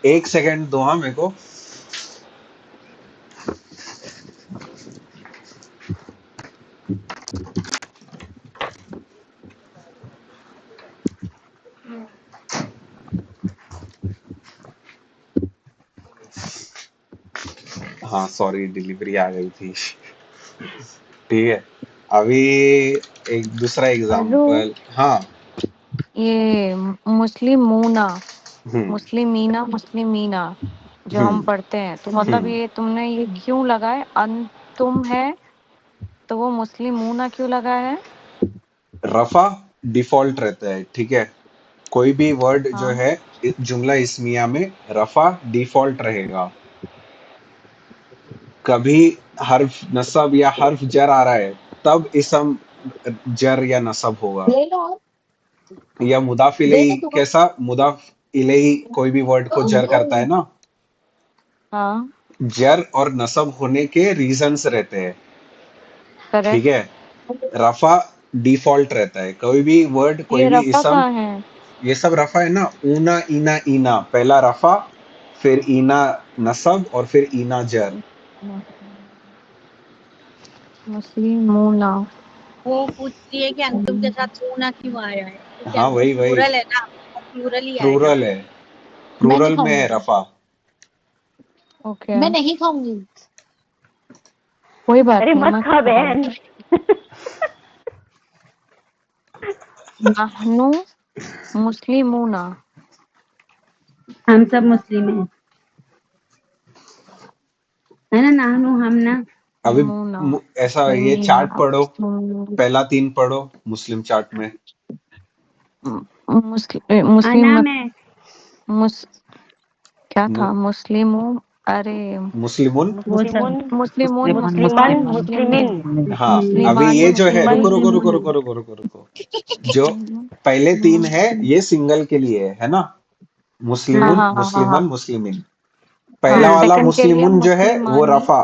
एक सेकंड दो हाँ मेरे को। हाँ सॉरी, डिलीवरी आ गई थी। ठीक है, अभी एक दूसरा हेलो, एग्जांपल। हाँ। ये मुस्लिमूना, हम्म मुस्लिमीना जो हम हम्म पढ़ते हैं, तो मतलब हम्म ये तुमने ये क्यों लगाए? तुम है तो वो मुस्लिमूना क्यों लगाया है? रफा डिफॉल्ट रहता है। ठीक है, कोई भी वर्ड जो हाँ, है जुमला इस्मिया में रफा डिफॉल्ट रहेगा। कभी हर्फ नसब या हर्फ जर आ रहा है, तब इसम जर या नसब होगा। ले लो। या मुदाफ दे इलैही, दो तुम्हारा। कैसा मुदाफ इलैही कोई भी वर्ड को जर करता है ना, हाँ, जर और नसब होने के रीजंस रहते हैं। ठीक करेक्ट। है, रफा डिफॉल्ट रहता है। कोई भी वर्ड, कोई ये भी रफ़ा इसम, कहाँ है? ये सब रफा है ना। ऊना इना इना, पहला रफा, फिर इना नसब, और फिर इना जर। मुस्लिमूना। वो पूछती है कि अंतुम के साथ ऊना क्यों आया है, क्योंकि हाँ अंतुम वही वही, प्लूरल है ना, प्लूरल ही आएगा। प्लूरल है, मैं नहीं प्लूरल में है खाऊंगी। रफा। ओके, मैं नहीं खाऊंगी। कोई बात अरे नहीं, मत मैं खा खा बहन। लूंगी। नहनु मुस्लिमूना। हम सब मुस्लिम हैं, है ना। नानू हम ना। अभी मूना, ऐसा ये मुस्लिमीना, चार्ट पढ़ो, पहला तीन पढ़ो मुस्लिम चार्ट में। मुस्लिम अना मत, में। मुस क्या मु, था? मुस्लिमो, अरे मुस्लिमुन। वो सब मुस्लिमुन। मुस्लिमून, मुस्लिमन मुस्लिमीन, मुस्लिमिन। हाँ, अभी मुस्लिमानी, ये जो है, रुको मुस्लिमीन। रुको रुको रुको रुको रुको रुको, जो पहले तीन है ये सिंगल के लिए है ना। हाँ मुस्लिमुन, हाँ हाँ हाँ मुस्लिमन, हाँ मुस्लिमीन। हाँ, पहला वाला सेकंड के लिए मुस्लिमुन जो है वो मुस्लिमानी। रफा,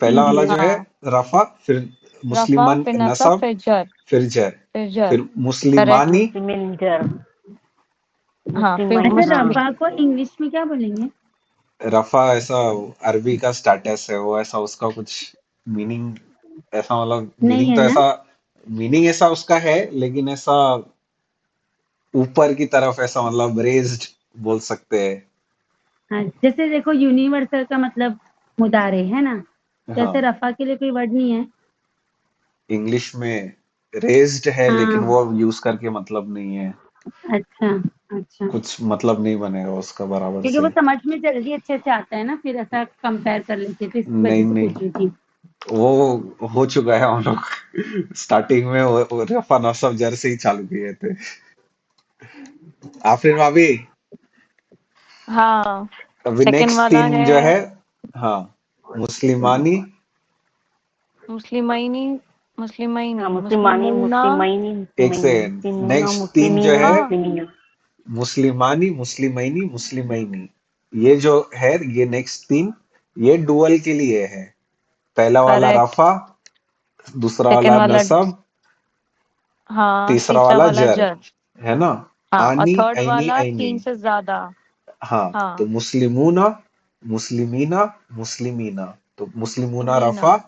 पहला वाला जो है हाँ, रफा, फिर रफा मुस्लिमन फिर नसब नसब, फिर जर, फिर जर, फिर जर। फिर करेक्ट। मुस्लिमानी। मुस्लिमिन जर। हाँ, फिर मुस्लिमन। अच्छा, हाँ। रफा को इंग्लिश में क्या बोलेंगे? रफा ऐसा अरबी का स्टेटस है वो, ऐसा उसका कुछ मीनिंग, ऐसा मतलब नहीं मीनिंग है तो ना। ऐसा, मीनिंग ऐसा उसका है, लेकिन ऐसा ऊपर की तरफ ऐसा मतलब रेज्ड बोल सकते हैं। हाँ, जैसे देखो यूनिवर्सल का मतलब मुदारे है ना, तो ऐसे हाँ, रफा के लिए कोई वर्ड नहीं है। इंग्लिश में रेज्ड है, लेकिन हाँ, वो यूज करके मतलब नहीं है। अच्छा अच्छा, कुछ मतलब नहीं बनेगा उसका बराबर क्योंकि वो से। समझ में जल्दी अच्छे से आता है ना, फिर ऐसा कंपेयर कर लेते थे, इस नहीं वजह से नहीं, पूछ रही थी। वो हो चुका है हम लोग। स्टार्टिंग में वो रफा नसब जर से ही चालू किए थे। आफरीन भाभी, हाँ, अभी सेकंड नेक्स्ट वाला तीन है। जो है। हाँ, मुस्लिमानी, मुस्लिमाइनी, मुस्लिमाइनी, हाँ, मुस्लिमानी, मुस्लिमूना। मुस्लिमाइनी, एक से मुस्लिमाइनी, मुस्लिमूना, नेक्स्ट तीन जो मुस्लिमीना, है हाँ मुस्लिमीना। मुस्लिमानी, मुस्लिमैनी, मुस्लिमैनी। ये जो है ये नेक्स्ट तीन ये डुअल के लिए है। पहला वाला करेक्ट। रफा, दूसरा सेकंड वाला वाला नसब, हाँ, तीसरा तीसरा वाला वाला जर, जर। है ना? हाँ, और आनी, थर्ड ऐनी, वाला ऐनी। 3 से ज्यादा। हाँ, तो हाँ, मुस्लिमूना, मुस्लिमीना, मुस्लिमीना। तो मुस्लिमूना मीना। रफा,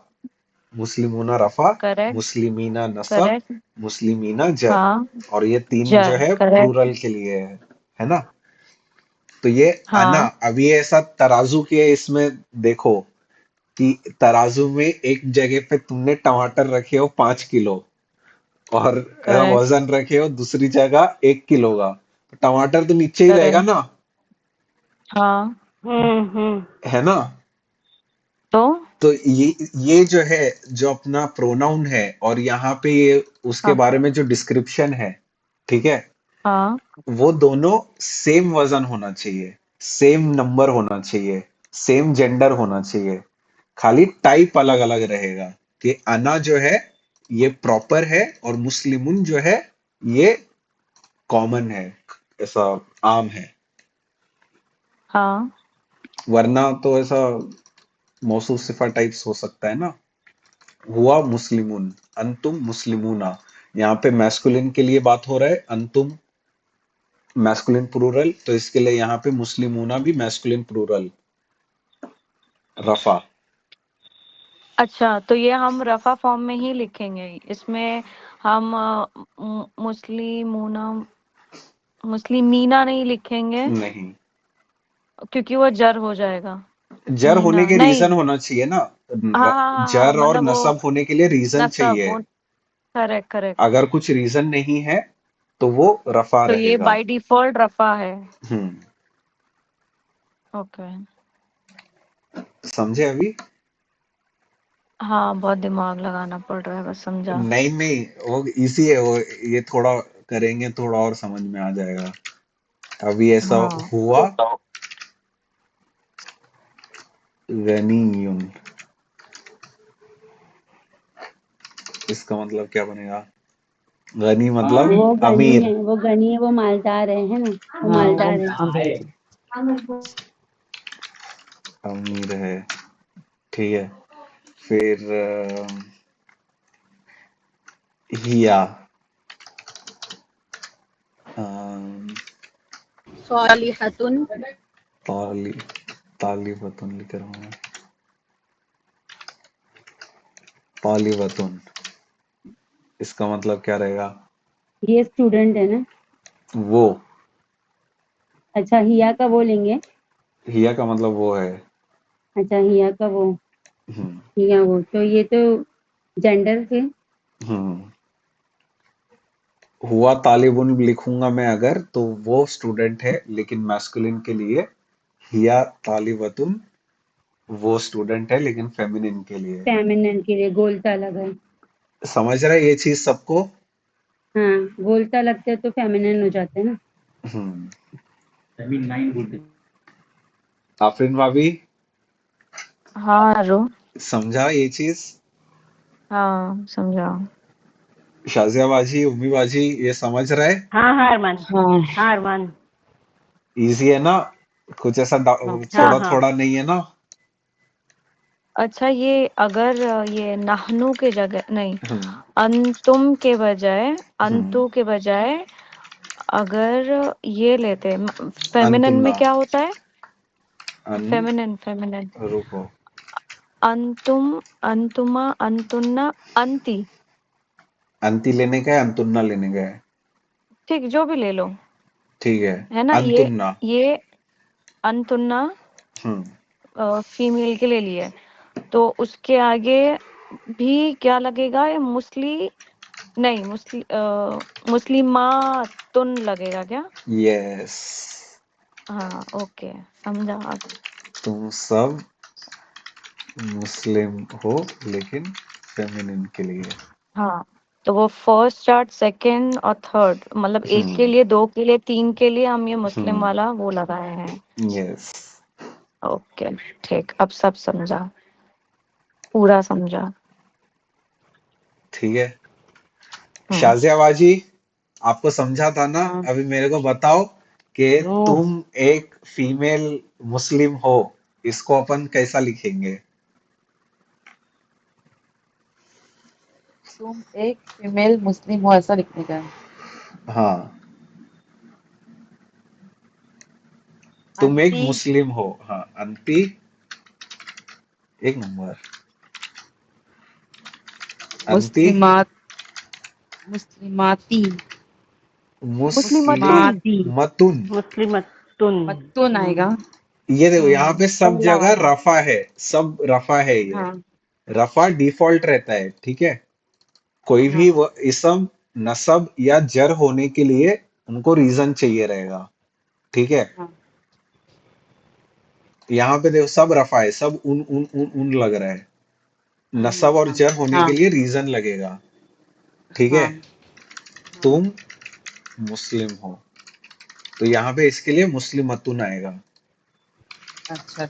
मुस्लिमूना रफा, करेक्ट, मुस्लिमीना नसब, करेक्ट। मुस्लिमीना जर। हाँ, और ये तीन जो जर। है करेक्ट। प्लूरल के लिए है ना? तो ये अना, हाँ, अब ये ऐसा तराजू के इसमें देखो कि तराजू में एक जगह पे तुमने टमाटर रखे हो 5 किलो और करेक्ट, वजन रखे हो दूसरी जगह 1 किलो का, तो टमाटर तो नीचे ही रहेगा करेक्ट। ना, हाँ, है ना? तो तो ये जो है जो अपना प्रोनाउन है और यहाँ पे ये उसके हाँ, बारे में जो डिस्क्रिप्शन है, ठीक है, हाँ, वो दोनों सेम वजन होना चाहिए, सेम नंबर होना चाहिए, सेम जेंडर होना चाहिए, खाली टाइप अलग अलग रहेगा कि अना जो है ये प्रॉपर है और मुस्लिमुन जो है ये कॉमन है, ऐसा आम है। हाँ। वरना तो ऐसा मौसूफ सिफा टाइप्स हो सकता है ना, हुआ मुस्लिमुन, अंतुम मुस्लिमूना। यहाँ पे मैस्कुलिन के लिए बात हो रहा है, अंतुम मैस्कुलिन प्लूरल, तो इसके लिए यहाँ पे मुस्लिमूना भी मैस्कुलिन प्लूरल रफा। अच्छा, तो ये हम रफा फॉर्म में ही लिखेंगे। इसमें हम मुस्लिमूना, मुस्लिमीना नहीं लिखेंगे नहीं, क्योंकि वो जर हो जाएगा। जर होने मीना के नहीं। रीजन होना चाहिए ना, हाँ, हाँ, हाँ, हाँ, जर और मतलब वो नसब होने के लिए रीजन नसब चाहिए। वो। Correct, correct. अगर कुछ रीजन नहीं है तो वो रफा तो ये रहेगा। बाय डिफॉल्ट रफा है। हम्म, ओके। समझे अभी? हाँ, बहुत दिमाग लगाना पड़ रहा है, बस समझा। नहीं नहीं, वो इजी है वो, ये थोड़ा करेंगे थोड़ा और समझ में आ जाएगा। अभी ऐसा हाँ, हुआ गनीयुन, इसका मतलब क्या बनेगा? गनी मतलब वो गनी अमीर, है, वो गनी है, वो मालदार है ना? वो हाँ मालदार है। अमीर है, ठीक है। फिर हिया, अम, सालिहतुन, ताली तालिबतुन लिख रहा हूँ मैं, तालिबतुन, इसका मतलब क्या रहेगा? ये स्टूडेंट है ना? वो, अच्छा, हिया का वो लेंगे। हिया का मतलब वो है। अच्छा, हिया का वो, हम्म, हिया वो, तो ये तो जेंडर थे। हम्म। हुआ तालिबुन लिखूंगा मैं अगर तो वो स्टूडेंट है, लेकिन मैस्कुलिन के लिए हिया तालिबतुन वो स्टूडेंट है लेकिन फेमिनिन के लिए। फेमिनिन के लिए गोलता लगा है। समझ रहे हैं ये चीज सबको? हाँ, गोलता लगता है तो फेमिनिन हो जाता है ना। हम्म। आफरीन भाभी, हाँ, रो। समझा ये चीज? हाँ, समझा। शाजिया बाजी, उम्मी बाजी, ये समझ रहे? हाँ, हाँ, अरमान। हाँ, हाँ, अरमान। इजी है ना? कुछ ऐसा हाँ। हाँ, थोड़ा हाँ। थोड़ा नहीं है ना? अच्छा, ये अगर ये नाहनु के जगह नहीं, हम्म, अंतुम के बजाय, हम्म। अंतु के बजाय अगर ये लेते, फेमिनिन में अंतुन्ना, क्या होता है? अन, फेमिनिन, फेमिनिन। रुको, अंतुम, अंतुमा, अंतुन्ना, अंती। अंति लेने का है, अंतुन्ना लेने का है? ठीक, जो भी ले लो। ठीक है, है ना? अंतुन्ना। ये अंतुन्ना हम्म, फीमेल के ले लिए, तो उसके आगे भी क्या लगेगा? ये नहीं, मुस्लिमातुन लगेगा क्या? यस, हाँ, ओके, समझा अब। तुम सब मुस्लिम हो लेकिन फेमिनिन के लिए। हाँ, तो वो फर्स्ट स्टार्ट, सेकंड और थर्ड, मतलब एक के हम्म, लिए, दो के लिए, तीन के लिए हम ये मुस्लिम हम्म। वाला वो लगाए हैं। यस। ओके, ठीक, अब सब समझा। पूरा समझा। ठीक है। हम्म। शाजिया बाजी, आपको समझा था ना? हाँ। अभी मेरे को बताओ कि नो तुम एक फीमेल मुस्लिम हो, इसको अपन कैसा लिखेंगे? तुम एक फीमेल मुस्लिम हो ऐसा लिखने का है। हाँ, तुम एक आंटी मुस्लिम हो। हाँ, अंती, एक नंबर। अंती, मुस्लिमात मुस्लिमाती मुस्लिमतुन मुस्लिमाती मुस्लिमतुन। मुस्लिमतुन। मतुन आएगा। ये देखो, यहाँ पे सब पहला जगह वाला। रफा है, सब रफा है। ये हाँ रफा डिफॉल्ट रहता है, ठीक है। कोई हाँ भी इसम, नसब या जर होने के लिए उनको रीजन चाहिए रहेगा, ठीक है। हाँ यहाँ पे देखो सब रफा है, सब उन लग रहा है। नसब और हाँ जर होने के हाँ लिए रीजन लगेगा, ठीक है। हाँ हाँ। तुम मुस्लिम हो, तो यहाँ पे इसके लिए मुस्लिमतुन आएगा, अच्छा।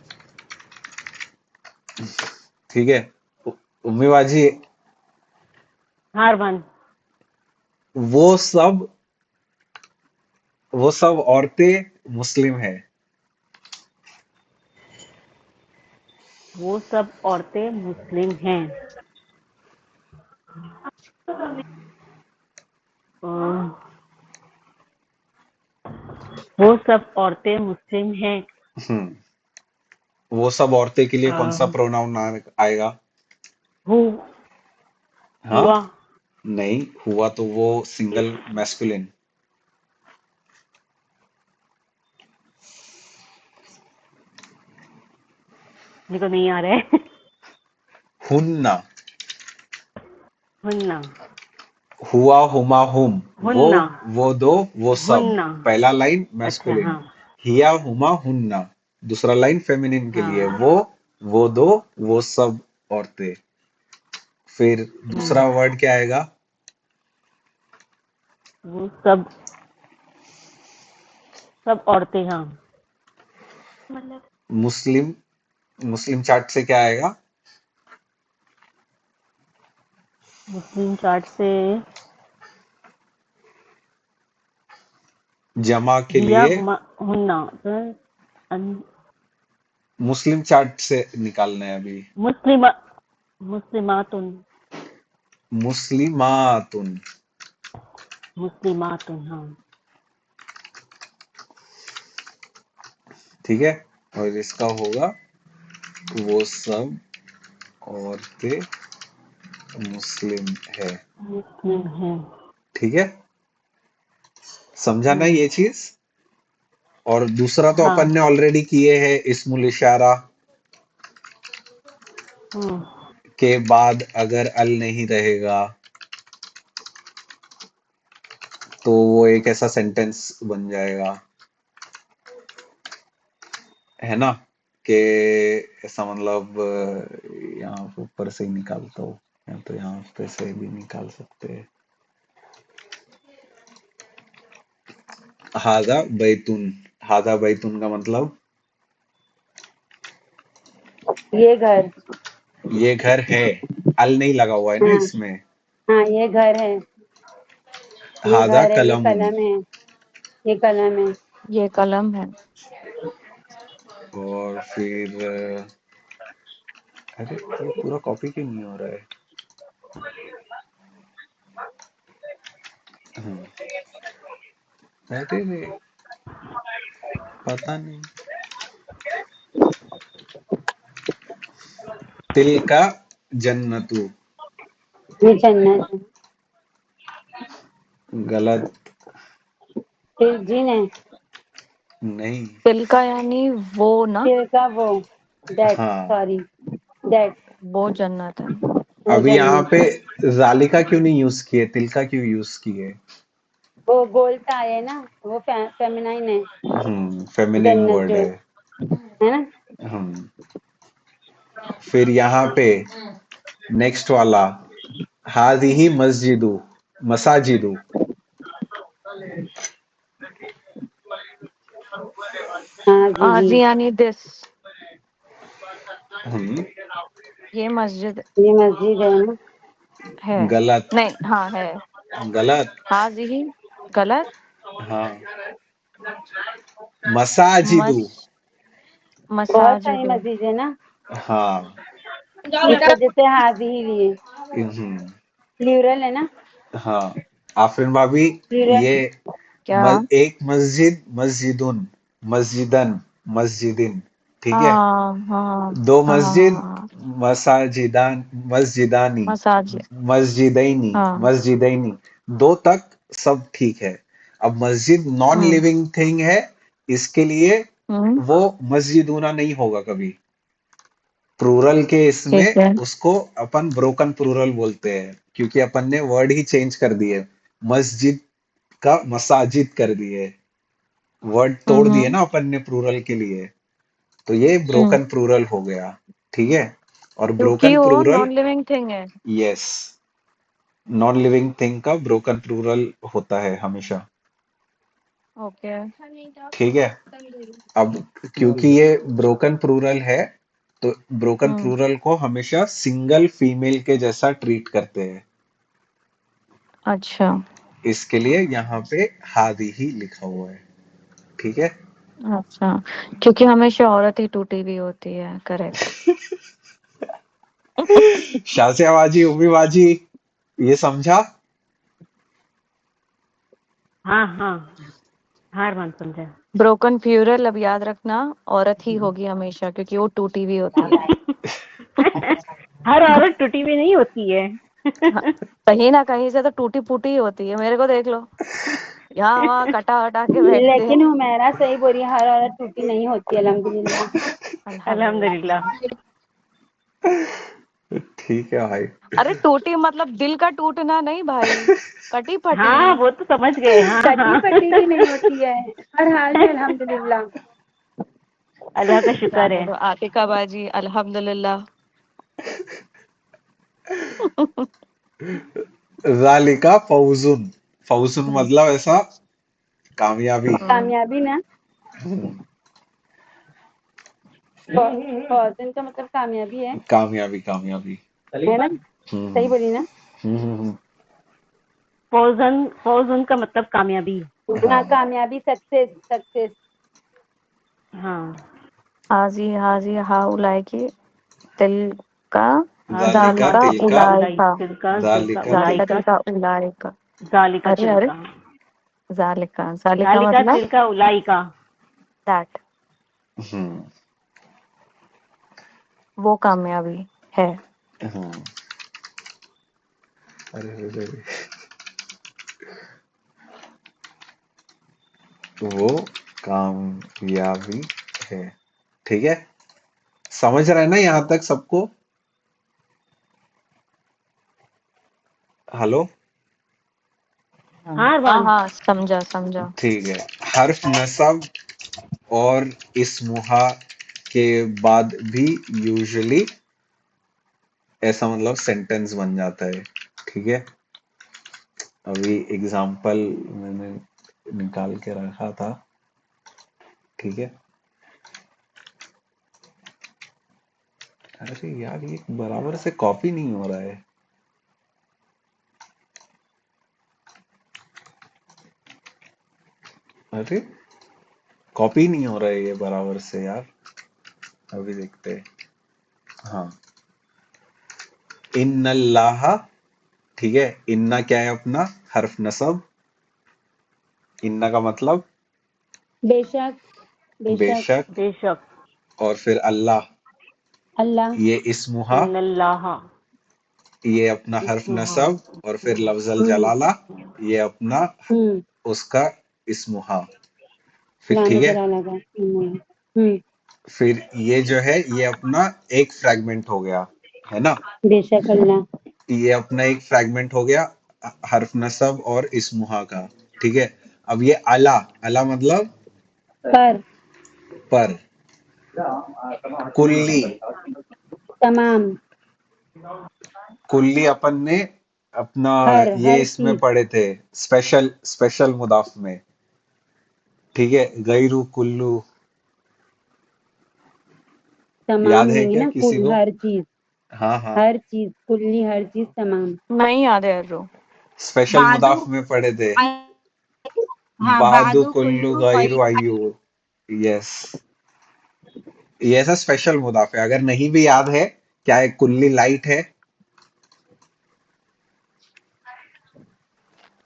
ठीक है। उम्मी बाजी, हार वन। वो सब वो सब औरतें मुस्लिम है। वो सब औरतें मुस्लिम हैं। अ, वो सब औरतें मुस्लिम हैं। वो सब औरतें के लिए कौन सा अ, प्रोनाउन आएगा? हु हाँ, हुआ। नहीं हुआ तो वो सिंगल मैस्कुलिन। मेरे को नहीं आ रहा है। हुन्ना, हुन्ना। हुआ, हुमा, हुम, वो हुन्ना। वो दो, वो सब। हुन्ना। पहला लाइन अच्छा मैस्कुलिन, हाँ। हिया, हुमा, हुन्ना। दूसरा लाइन फेमिनिन के लिए, हाँ। वो दो, वो सब औरतें। फिर दूसरा वर्ड क्या आएगा? वो सब सब औरतें। हाँ। मुस्लिम, मुस्लिम चार्ट से क्या आएगा? मुस्लिम चार्ट से जमा के हिया लिए हुमा हुन्ना। तो अन- मुस्लिम चार्ट से निकालना है अभी। मुस्लिमा मुस्लिमातुन। मुस्लिमातुन, मुस्लिमातुन। हाँ। ठीक है। और इसका होगा वो सब औरतें मुस्लिम है, मुस्लिम है। ठीक है। समझा ना हम्म। ये चीज? और दूसरा तो हाँ। अपन ने ऑलरेडी किए हैं, इस्मुल इशारा हम्म। के बाद अगर अल नहीं रहेगा तो वो एक ऐसा सेंटेंस बन जाएगा, है ना, कि ऐसा मतलब यहाँ पे ऊपर से ही निकालता हूँ, या तो यहाँ पे से भी निकाल सकते हैं। हादा बैतुन, हादा बैतुन का मतलब ये घर। ये घर है। अल नहीं लगा हुआ है ना हाँ इसमें। हाँ ये घर है, ये हादा घर है, ये कलमुन, कलम है, ये कलम है। ये कलम है। और फिर अरे ये पूरा कॉपी क्यों नहीं हो रहा है? हम्म, अरे रे, पता नहीं। तिल का जन्नतु, ये जन्नत है। गलत। फिर जिन है, नहीं। तिल का यानी वो ना, फिर का वो, दैट, हाँ, सॉरी, दैट, वो जन्नत है। वो अभी यहाँ जन्नत पे है। जालिका क्यों नहीं यूज किए, तिल का क्यों यूज किए? वो बोलता है ना, वो फेमिनाइन है, फेमिनिन जन्नत वर्ड जो है। है ना। हम्म फिर यहाँ पे नेक्स्ट वाला, हादिही मस्जिदु, मसाजिदु। हाँ जी आज जी। यानी दिस। हम्म ये मस्जिद ये मस्जिद है ना? है। गलत। नहीं, हाँ है। गलत। हाजिही गलत। हाँ, मसाजिदु। मस बहुत सारी मसाजिदु। मस्जिद है ना, हाँ। इस वजह से हाजी ही लिए। हम्म, प्लूरल है ना, हाँ। आफरीन भाभी, प्लूरल। ये क्या? एक मस्जिद, मस्जिदुन, मस्जिदन, मस्जिदिन, ठीक है। हाँ हाँ दो हाँ हाँ मस्जिद, हाँ। मसाजिदान, मस्जिदानी, मसाजिद। मस्जिदैनी, हाँ। मस्जिदैनी, दो तक सब ठीक है। अब मस्जिद नॉन हम्म लिविंग थिंग है, इसके लिए हम्म। वो मस्जिदूना नहीं होगा कभी। प्लूरल के ठीक इसमें है। उसको अपन ब्रोकन प्लूरल बोलते हैं, क्योंकि अपन ने वर्ड ही चेंज कर दिए। मस्जिद का मसाजिद कर दिए, वर्ड तोड़ दिए हम्म ना अपन ने प्लूरल के लिए। तो ये हम्म। ब्रोकन प्लूरल हो गया, ठीक है। और क्योंकि ब्रोकन वो प्लूरल, नॉन लिविंग थिंग है। यस, नॉन लिविंग थिंग का ब्रोकन प्लूरल होता है हमेशा, ओके। ठीक है। अब क्योंकि ये ब्रोकन प्लूरल है, तो ब्रोकन हम्म। प्लूरल को हमेशा सिंगल फीमेल के जैसा ट्रीट करते हैं, अच्छा इसके लिए यहाँ पे हादी ही लिखा हुआ है, ठीक है। अच्छा। क्योंकि हमेशा औरत ही टूटी हुई होती है, करेक्ट। शाज़िया बाजी, उम्मी बाजी, ये समझा? हाँ हाँ, हार मान समझा। ब्रोकन प्लूरल अब याद रखना, औरत ही होगी हमेशा, क्योंकि वो टूटी हुई होती है। हर औरत टूटी हुई नहीं होती है। हाँ, कहीं ना कहीं से तो टूटी फूटी ही होती है, मेरे को देख लो, यहाँ वहाँ कटा हटा के बैठते लेकिन हैं। हुमैरा सही बोली, हर औरत टूटी नहीं होती, अल्हम्दुलिल्लाह। अल्हम्दुलिल्लाह। अल्हम्दुलिल्लाह। ठीक है भाई। अरे टूटी मतलब दिल का टूटना नहीं भाई, कटी फटी। हाँ वो तो समझ गए, हाँ कटी हाँ। पट्टी भी नहीं होती है, हर हाल में अल्हम्दुलिल्लाह। अल्लाह का शुक्र जाने है। दो आतिका बाजी, अल्हम्दुलिल्लाह। ज़ालिका फौजुन, फौजुन मतलब ऐसा कामयाबी। कामयाबी ना, फौजन का मतलब कामयाबी कामयाबी, कामयाबी। है ना? सही हम्म बोली ना? हम्म। फौजन, फौजन का मतलब कामयाबी। हाँ, हाँ, कामयाबी, सक्सेस, सक्सेस। हाँ। हाजी हाजी हाउलाई की तिल का हाजी ज़ालिका जालिका हाजी तिलका, उलाई उलाइका। तिलका तिलका ज़ालिका उलाई जालिका का, तिलका उलाइका। जालिका अरे अरे, तिलका, जालिका जालिका जालिका मतलब तिलका उलाई का। दैट, हम्म वो कामयाबी है। हम्म। अरे अरे अरे, वो कामयाबी है, ठीक है। समझ रहे हैं ना यहाँ तक सबको? हेलो, हाँ हाँ अरमान। हाँ, समझा समझा। ठीक है। हर्फ नसब और इस्मुहा के बाद भी यूजुअली ऐसा मतलब सेंटेंस बन जाता है, ठीक है। अभी एग्जाम्पल मैंने निकाल के रखा था, ठीक है। अरे यार, ये बराबर से कॉपी नहीं हो रहा है। अरे, कॉपी नहीं हो रहा है ये बराबर से यार। अभी देखते हैं। हाँ, इन्नल्लाह, ठीक है। इन्ना क्या है अपना? हर्फ नसब। इन्ना का मतलब बेशक, बेशक, बेशक, बेशक। और फिर अल्लाह, अल्लाह, ये इस्मुहा, इन्नल्लाह। ये अपना हर्फ इस्मुहा। नसब, और फिर लफ्जल हम्म जलाला, ये अपना हम्म, उसका इस्मुहा, फिर लाने ठीक है। जला लगा, फिर ये जो है ये अपना एक फ्रैगमेंट हो गया, है ना। बेशक अल्लाह। ये अपना एक फ्रैगमेंट हो गया हर्फ नसब और इस्मुहा का, ठीक है। अब ये अला, अला मतलब पर, पर, कुल्ली, तमाम, कुल्ली अपन ने अपना ये हर इसमें चीज, पढ़े थे, स्पेशल स्पेशल मुदाफ में, ठीक है। गैरू कुल्लू, तमाम याद नहीं है हुई क्या ना, किसी कुल को? हर चीज। हाँ हाँ, हर चीज, कुल्ली, हर चीज, तमाम। नहीं याद है अर्रो। स्पेशल बादू, मुदाफ में पढ़े थे। हाँ, बादु बादू, कुल्लू कुल्लू, गैरु गई। अय्यूर। यस, ये ऐसा स्पेशल मुदाफ है। अगर नहीं भी याद है, क्या है, कुल्ली लाइट है,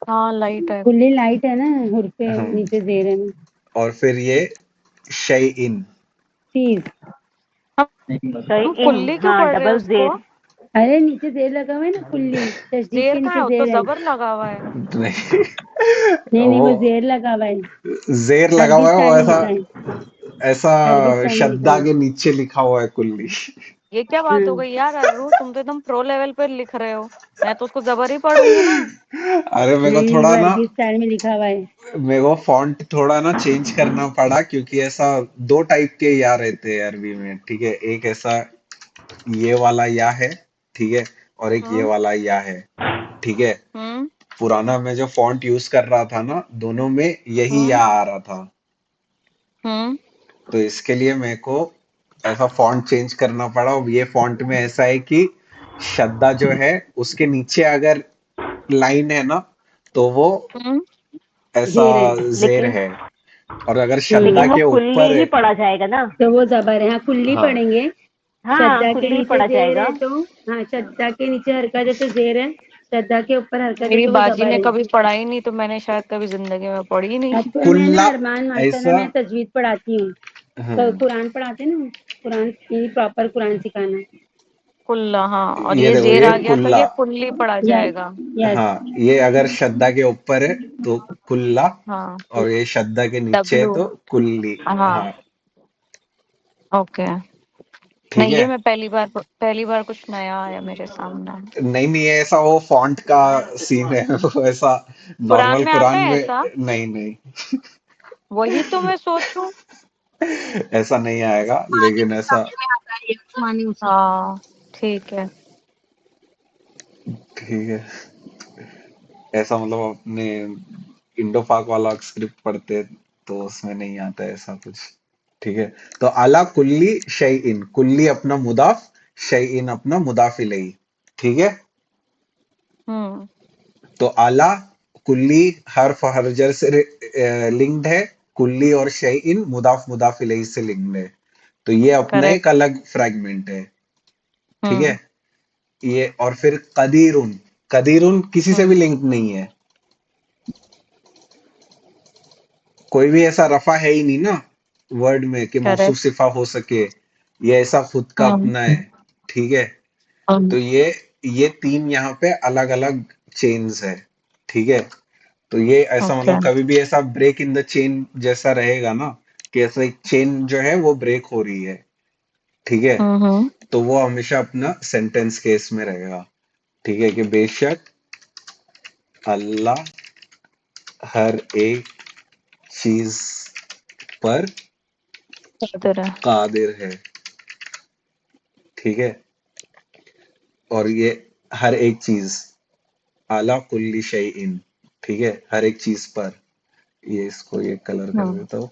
हाँ लाइट है। कुल्ली लाइट है ना, हुरफे हम, नीचे जेर है ना। और फिर ये शय इन। चीज। हम इन, कुल्ली क्यों हाँ, पढ़ रहे हैं डबल उसको? जेर। अरे नीचे जेर लगा हुआ है ना, कुल्ली, तशदीद जेर के कहाँ है, नीचे वो तो जेर है। जबर लगा हुआ है। नहीं, नहीं नहीं, वो वो जेर लगा हुआ है। जेर लगा अरबी हुआ है, वो स्टाइल में ऐसा लिखा है। ऐसा अरबी स्टाइल में लिखा शद्दा है। के नीचे लिखा हुआ है कुल्ली। ये क्या बात हो हाँ, गई यार अर्रो, तुम तो एकदम प्रो लेवल पे लिख रहे हो। मैं तो उसको जबर ही पढ़ूंगी ना। अरे मेरे को नहीं, वो थोड़ा ना, अरबी स्टाइल में लिखा हुआ है। मेरे को फॉन्ट थोड़ा ना चेंज करना पड़ा, क्योंकि ऐसा दो टाइप के या रहते हैं अरबी में, ठीक है। एक ऐसा ये वाला या है, ठीक है, और एक ये हम्म वाला या है, ठीक है। हम्म पुराना मैं जो फॉन्ट यूज कर रहा था ना, दोनों में यही हम्म या आ रहा था। हम्म तो इसके लिए मेरे को ऐसा फॉन्ट चेंज करना पड़ा। और ये फॉन्ट में ऐसा है कि शद्दा जो है, उसके नीचे अगर लाइन है ना, तो वो हम्म ऐसा जेर है। जेर लेकिन है। और अगर शद्दा लेकिन हम्म। वो के कुल्ली ऊपर ही है, पढ़ा जाएगा ना। तो वो जबर है। हाँ, कुल्ली हाँ पढ़ेंगे। हाँ, शद्दा के कुल्ली ही नीचे पढ़ा जेर जाएगा। है तो, हाँ, शद्दा के नीचे हरकत है तो जेर है। शद्दा के ऊपर हरकत है मेरी तो वो बाजी जबर ने है। कभी पढ़ा ही नहीं, तो मैंने शायद कभी जिंदगी में पढ़ी ही नहीं। आपको मैं ना कुल्ला अरमान माशाल्लाह ऐसा, मैं तजवीद पढ़ाती हूँ। तो हम्म, कुरान पढ़ाते हैं ना, कुरान, ये प्रॉपर कुरान सिखाना। कुल्ला, हाँ, और ये ये देखो, जेर ये आ गया तो कुल्ला, ये कुल्ली पढ़ा यस, जाएगा। यस। हाँ, ये अगर शद्दा के ऊपर है तो कुल्ला, हाँ, और ये शद्दा के नीचे है डब्लू, तो कुल्ली। हाँ, हाँ, ओके। ठीक नहीं, है। ये मैं पहली बार कुछ नया आया मेरे सामने। नहीं नहीं, ये ऐसा वो फॉन्ट का सीन है। वो ऐसा कुरान नॉर्मल में आता कुरान है में ऐसा? नहीं नहीं, वही तो मैं सोचूं। ऐसा नहीं आएगा, लेकिन ऐसा, हाँ, ठीक है। ठीक है, ऐसा मतलब अपने इंडो पाक वाला स्क्रिप्ट पढ़ते, तो उसमें नहीं आता है ऐसा कुछ, ठीक है। तो अला कुल्ली शय इन, कुल्ली अपना मुदाफ, शय इन अपना मुदाफ इलैही, ठीक है। हम्म तो अला, कुल्ली हर्फ हरजर से लिंक्ड है, कुल्ली और शय इन मुदाफ मुदाफ इलैही से लिंक्ड है। तो ये अपना करेक्ट। एक अलग फ्रेगमेंट है, ठीक है। हम्म ये और फिर कदीरुन, कदीरुन किसी से भी हम्म लिंक नहीं है। कोई भी ऐसा रफा है ही नहीं ना वर्ड में कि मौसूफ करेक्ट। सिफा हो सके। ये ऐसा खुद का हम्म अपना है, ठीक है। तो ये तीन यहाँ पे अलग अलग चेन्स है, ठीक है। तो ये ऐसा ओके। मतलब कभी भी ऐसा ब्रेक इन द चेन जैसा रहेगा ना, कि ऐसा एक चेन जो है वो ब्रेक हो रही है, ठीक है। हम्म तो वो हमेशा अपना सेंटेंस केस में रहेगा, ठीक है, कि बेशक अल्लाह हर एक चीज पर इधर है। कादिर है, ठीक है। और ये हर एक चीज, आला कुल्ली शय इन, ठीक है, हर एक चीज पर। ये इसको ये कलर कर हम्म देता हूँ।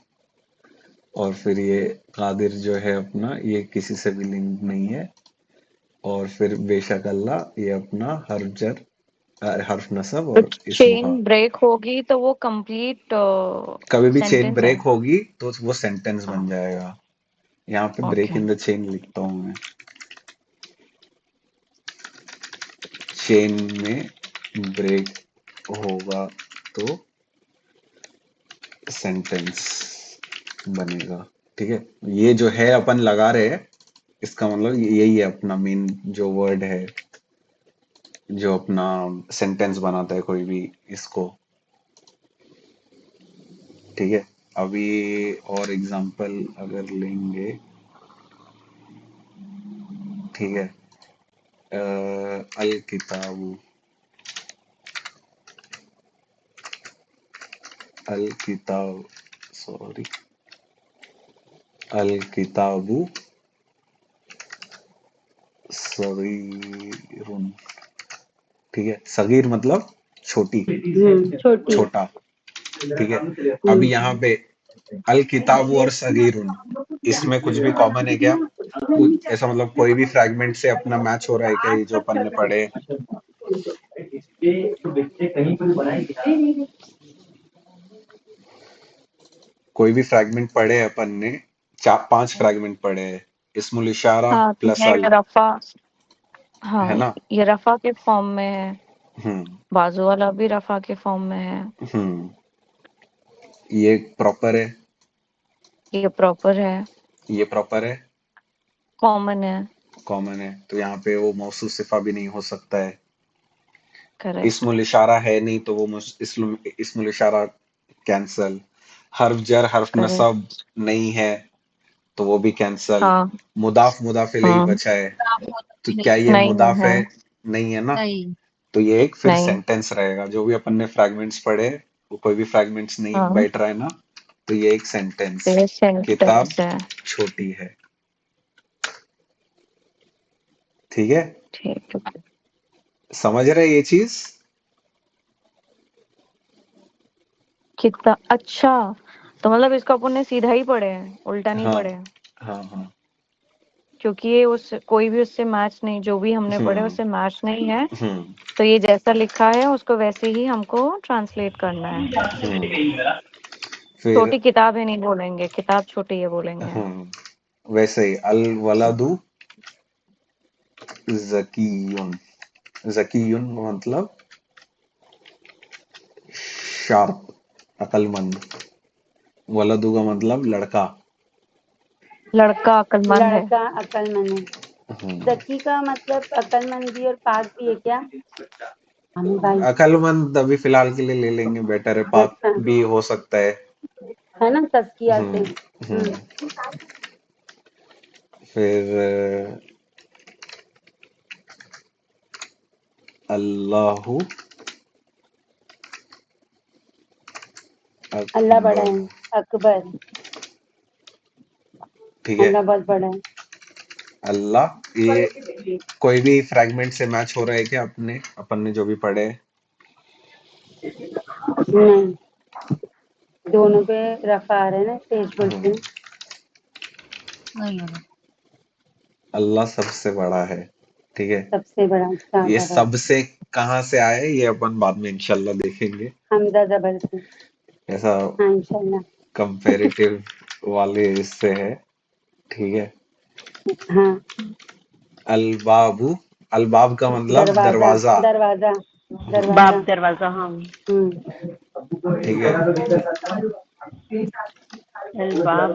और फिर ये कादिर जो है अपना, ये किसी से भी लिंक नहीं है। और फिर बेशक अल्लाह, ये अपना हर्फ जर, हर्फ नसब तो और चेन इसमुहा। ब्रेक होगी तो वो कंप्लीट कभी भी चेन सेंटेंस है। ब्रेक होगी तो वो सेंटेंस बन हाँ, जाएगा। यहाँ पे break okay. In the chain लिखता हूँ मैं। चेन में ब्रेक होगा तो सेंटेंस बनेगा, ठीक है। ये जो है अपन लगा रहे हैं, इसका मतलब यही है अपना मेन जो वर्ड है, जो अपना सेंटेंस बनाता है कोई भी इसको, ठीक है। अभी और एग्जांपल अगर लेंगे, ठीक है। अल किताबु, अल किताब, सॉरी, अल किताबु सगीरुन, ठीक है। सगीर मतलब छोटी, छोटी। छोटा, ठीक है। अभी हम्म। यहाँ पे अल किताबु और सगीरुन, इसमें कुछ भी कॉमन है क्या? ऐसा मतलब कोई भी फ्रैगमेंट से अपना मैच हो रहा है क्या, ये जो अपन ने पढ़े? कोई भी फ्रैगमेंट पढ़े हैं अपन ने, चार पांच फ्रैगमेंट पढ़े हैं, इस्मुल इशारा हाँ तो प्लस ये अल, रफा, है हाँ ना? ये रफा के फॉर्म में है, हम्म बाजू वाला भी रफा के फॉर्म में है, हम्म ये प्रॉपर है, ये प्रॉपर है, ये प्रॉपर है, कॉमन है। कॉमन है, तो यहाँ पे वो मौसूफ सिफा भी नहीं हो सकता है। करेक्ट। इस्मुल इशारा है नहीं तो वो इस्मुल इशारा कैंसल। हर्फ जर हर्फ करेक्ट। नसब नहीं है तो वो भी कैंसल। हाँ। मुदाफ मुदाफ इलैही हाँ। बचा है, तो क्या ये नहीं मुदाफ है। है? नहीं है ना? नहीं। तो ये एक फिर नहीं। सेंटेंस रहेगा, जो भी अपन ने फ्रैगमेंट्स पढ़े, वो कोई भी फ्रैगमेंट्स नहीं हाँ बैठ रहा है ना, तो ये एक तो सेंटेंस। ये किताब सेंटेंस है। छोटी है। ठीक है, ठीक है। समझ रहे ये चीज? कितना अच्छा, तो मतलब इसको अपन ने सीधा ही पढ़े हैं, उल्टा नहीं हाँ पढ़े हैं, हाँ हाँ। क्योंकि ये उस कोई भी उससे मैच नहीं, जो भी हमने पढ़े हम्म उससे मैच नहीं है। हम्म तो ये जैसा लिखा है उसको वैसे ही हमको ट्रांसलेट करना है। फिर छोटी किताब है नहीं बोलेंगे, किताब छोटी है बोलेंगे। वैसे ही अल वलादू जकीयुन। जकीयुन मतलब शार्प, अकलमंद। वलदू का मतलब लड़का। लड़का अक्लमंद है। लड़का अक्लमंद है। हम्म, जकी का मतलब अक्लमंद भी और पाक भी है क्या? हमें भाई अकलमंद अभी फिलहाल के लिए ले लेंगे, बेटर है, पाक अच्छा भी हो सकता है। है ना, तस्किया से। हम्म हम्म फिर अल्लाहु अल्लाह बड़ा अकबर। है, अकबर। ठीक है, अल्लाह बहुत बड़ा है। अल्लाह, ये कोई भी फ्रैगमेंट से मैच हो रहा है क्या अपने, अपन ने जो भी पढ़े हैं? नहीं, दोनों पे रफा आ रहा है ना, तेज बोलते हम्म, हैं। नहीं होगा। अल्लाह सबसे बड़ा है। ठीक है, सबसे बड़ा, अच्छा ये बड़ा। सबसे कहाँ से आए ये अपन बाद में इंशाल्लाह देखेंगे। हमजा जबर से। ऐसा हाँ इंशाल्लाह। कंपैरेटिव वाले इससे है। ठीक है, हाँ, अलबाबु, अलबाब का मतलब दरवाजा, दरवाजा। दरवाजा, बाब दरवाजा। दरवाजा, हाँ। ठीक है, अलबाब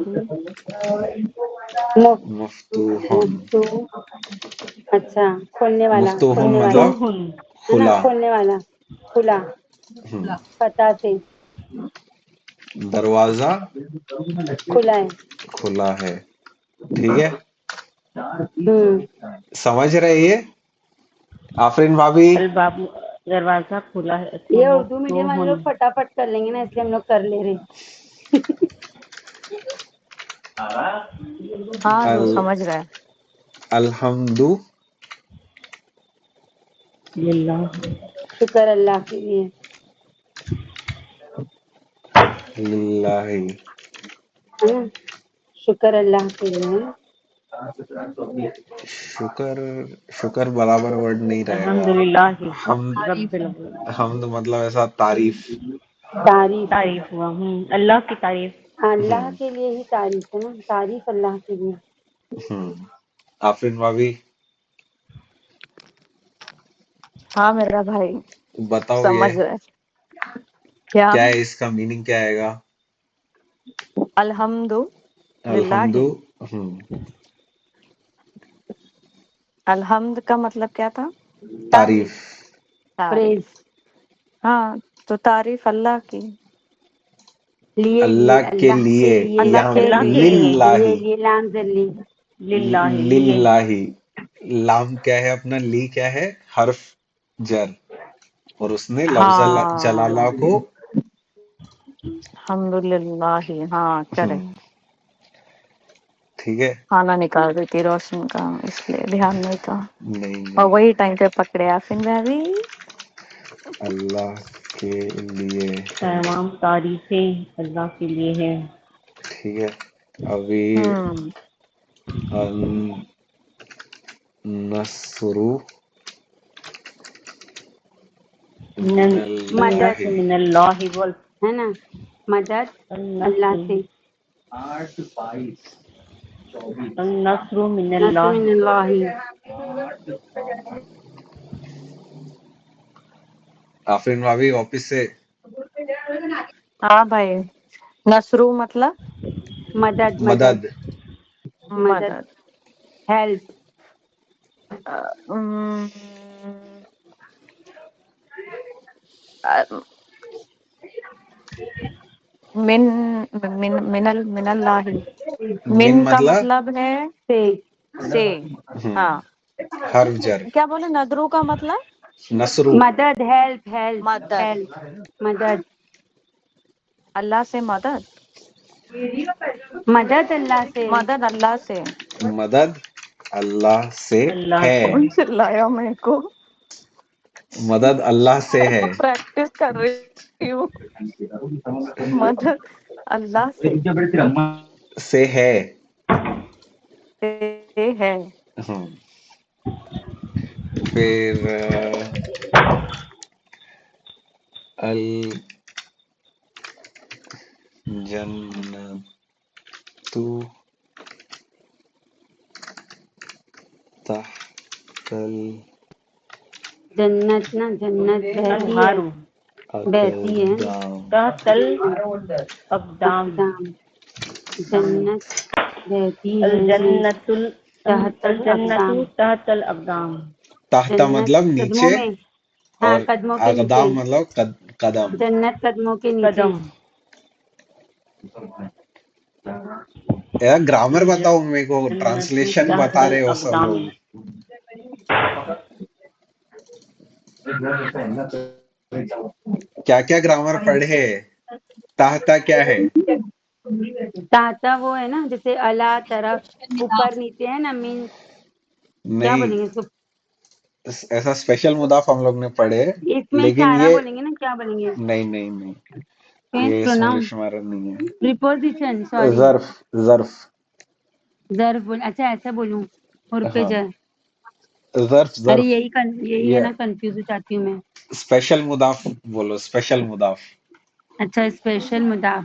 मुफ, मफ्तूहन। मुफ्तू, अच्छा, खोलने वाला, मफ्तूहन खोलने वाला, मतलब मफ्तूहुन। है ना, खुला। खोलने वाला, खुला, हम्म, फतह से, दरवाजा खुला है। खुला है। ठीक है, हम्म, समझ रहे ये आफरीन भाभी? अलबाब दरवाजा खुला है, अच्छा। ये उर्दू मीडियम वाले मफ्तूहुन। लोग फटाफट कर लेंगे ना, इसलिए हम लोग कर ले रहे। हाँ अल तो समझ रहा है। अल्हम्दु लिल्लाह। शुक्र अल्लाह के लिए, लिल्लाहि। है ना, शुक्र अल्लाह के लिए। शुक्र, शुक्र बराबर वर्ड नहीं रहेगा। अल्हम्दुलिल्लाह हम रब्बिल हमद मतलब ऐसा तारीफ। तारीफ, तारीफ हुआ, अल्लाह की तारीफ। अल्लाह हम्म के लिए ही तारीफ है ना, तारीफ अल्लाह के लिए। आफरीन भाभी, हाँ मेरा भाई बताओ ये समझ रहा है। क्या? क्या है, इसका मीनिंग क्या आएगा? अल्हम्दु अल्हम्दु। लिल्लाहि। हम्म, अलहम्द का मतलब क्या था? तारीफ, तारीफ। प्रेज। तारीफ। हाँ तो तारीफ अल्लाह की। लिए लिए अल्लाह के अल्लाह के लिए, लिए, अल्लाह यहाँ के अल्लाह के लिए। लिए। लिल्लाही। लिए लाम जल्ली। लिल्लाहि लिए। लिल्लाही, लाम क्या है अपना, ली क्या है, हर्फ जर, और उसने लफ्ज जलाला हाँ को। अल्हम्दुलिल्लाह, हाँ हम्म, करेक्ट। ठीक है। खाना निकाल रही थी रोशन का, इसलिए ध्यान नहीं था। नहीं और नहीं, वही टाइम पे पकड़े आफिन भाभी। अल्लाह के लिए है। तमाम तारीफें अल्लाह के लिए है। ठीक है, अभी हम्म। अन- नस्रु मदद मिनल्लाहि। मिनल्लाहि वल है ना, मदद अल्लाह अन्नस्रु से, अन्नस्रु नस्र मिनल्लाहि। मिनल्लाहि। आफरीन भाभी वापिस से। हाँ भाई, नसरू मतलब मदद मदद मदद मदद, मदद। हेल्प। अ, अ, मिन मिन मिनल मिनल्लाहि। मिन मिन का मतलब मतलब है से, से। हाँ, हर्फ जर। क्या बोले? नदरू का मतलब नसरु मदद, हेल्प हेल्प मदद। हेल्प, मदद। अल्लाह से मदद, मदद अल्लाह से, मदद अल्लाह से। मदद अल्लाह से अल्लाह है। से। कौन चिल्लाया मेरे को? मदद अल्लाह से है। प्रैक्टिस कर रही हूँ। मदद अल्लाह से है। से है। हम्म, फिर अल जन्नतु तहतल जन्नत ना, जन्नत बहती है, अनहारू बहती है ना, अकदाम। तहतल अक़दाम। अक़दाम, जन्नत बहती अल है जन्नतुल अल तहतल जन्नतु अक़दाम, तहतल अक़दाम। ताहता जन्नत मतलब कदमों नीचे में, हाँ और कदमों के नीचे, अकदाम मतलब कदम। जन्नत कदमों के नीचे। कदम। यार ग्रामर अल बताओ मेरे को, जन्नतु ट्रांसलेशन बता तहतल रहे हो सब अक़दाम। लोग। क्या क्या ग्रामर पढ़े? ताहता क्या है? ताहता वो है ना, जैसे अला तरफ, ऊपर नीचे है ना, मीन क्या नहीं, बोलेंगे इसको, ऐसा स्पेशल मुदाफ हम लोग ने पढ़े, इसमें लेकिन इशारा ये बोलेंगे ना, क्या बोलेंगे, नहीं नहीं नहीं, फिर ये इसमें प्रोनाउन, बेशुमार नहीं है। प्रीपोजिशन, सॉरी, जर्फ जर्फ जर्फ बोल, अच्छा ऐसा बोलूं, उर्फे हाँ, जर। जर्फ अरे जर्फ। यही है ये ना, कंफ्यूज हो जाती हूँ मैं। स्पेशल मुदाफ बोलो, स्पेशल मुदाफ। अच्छा, स्पेशल मुदाफ।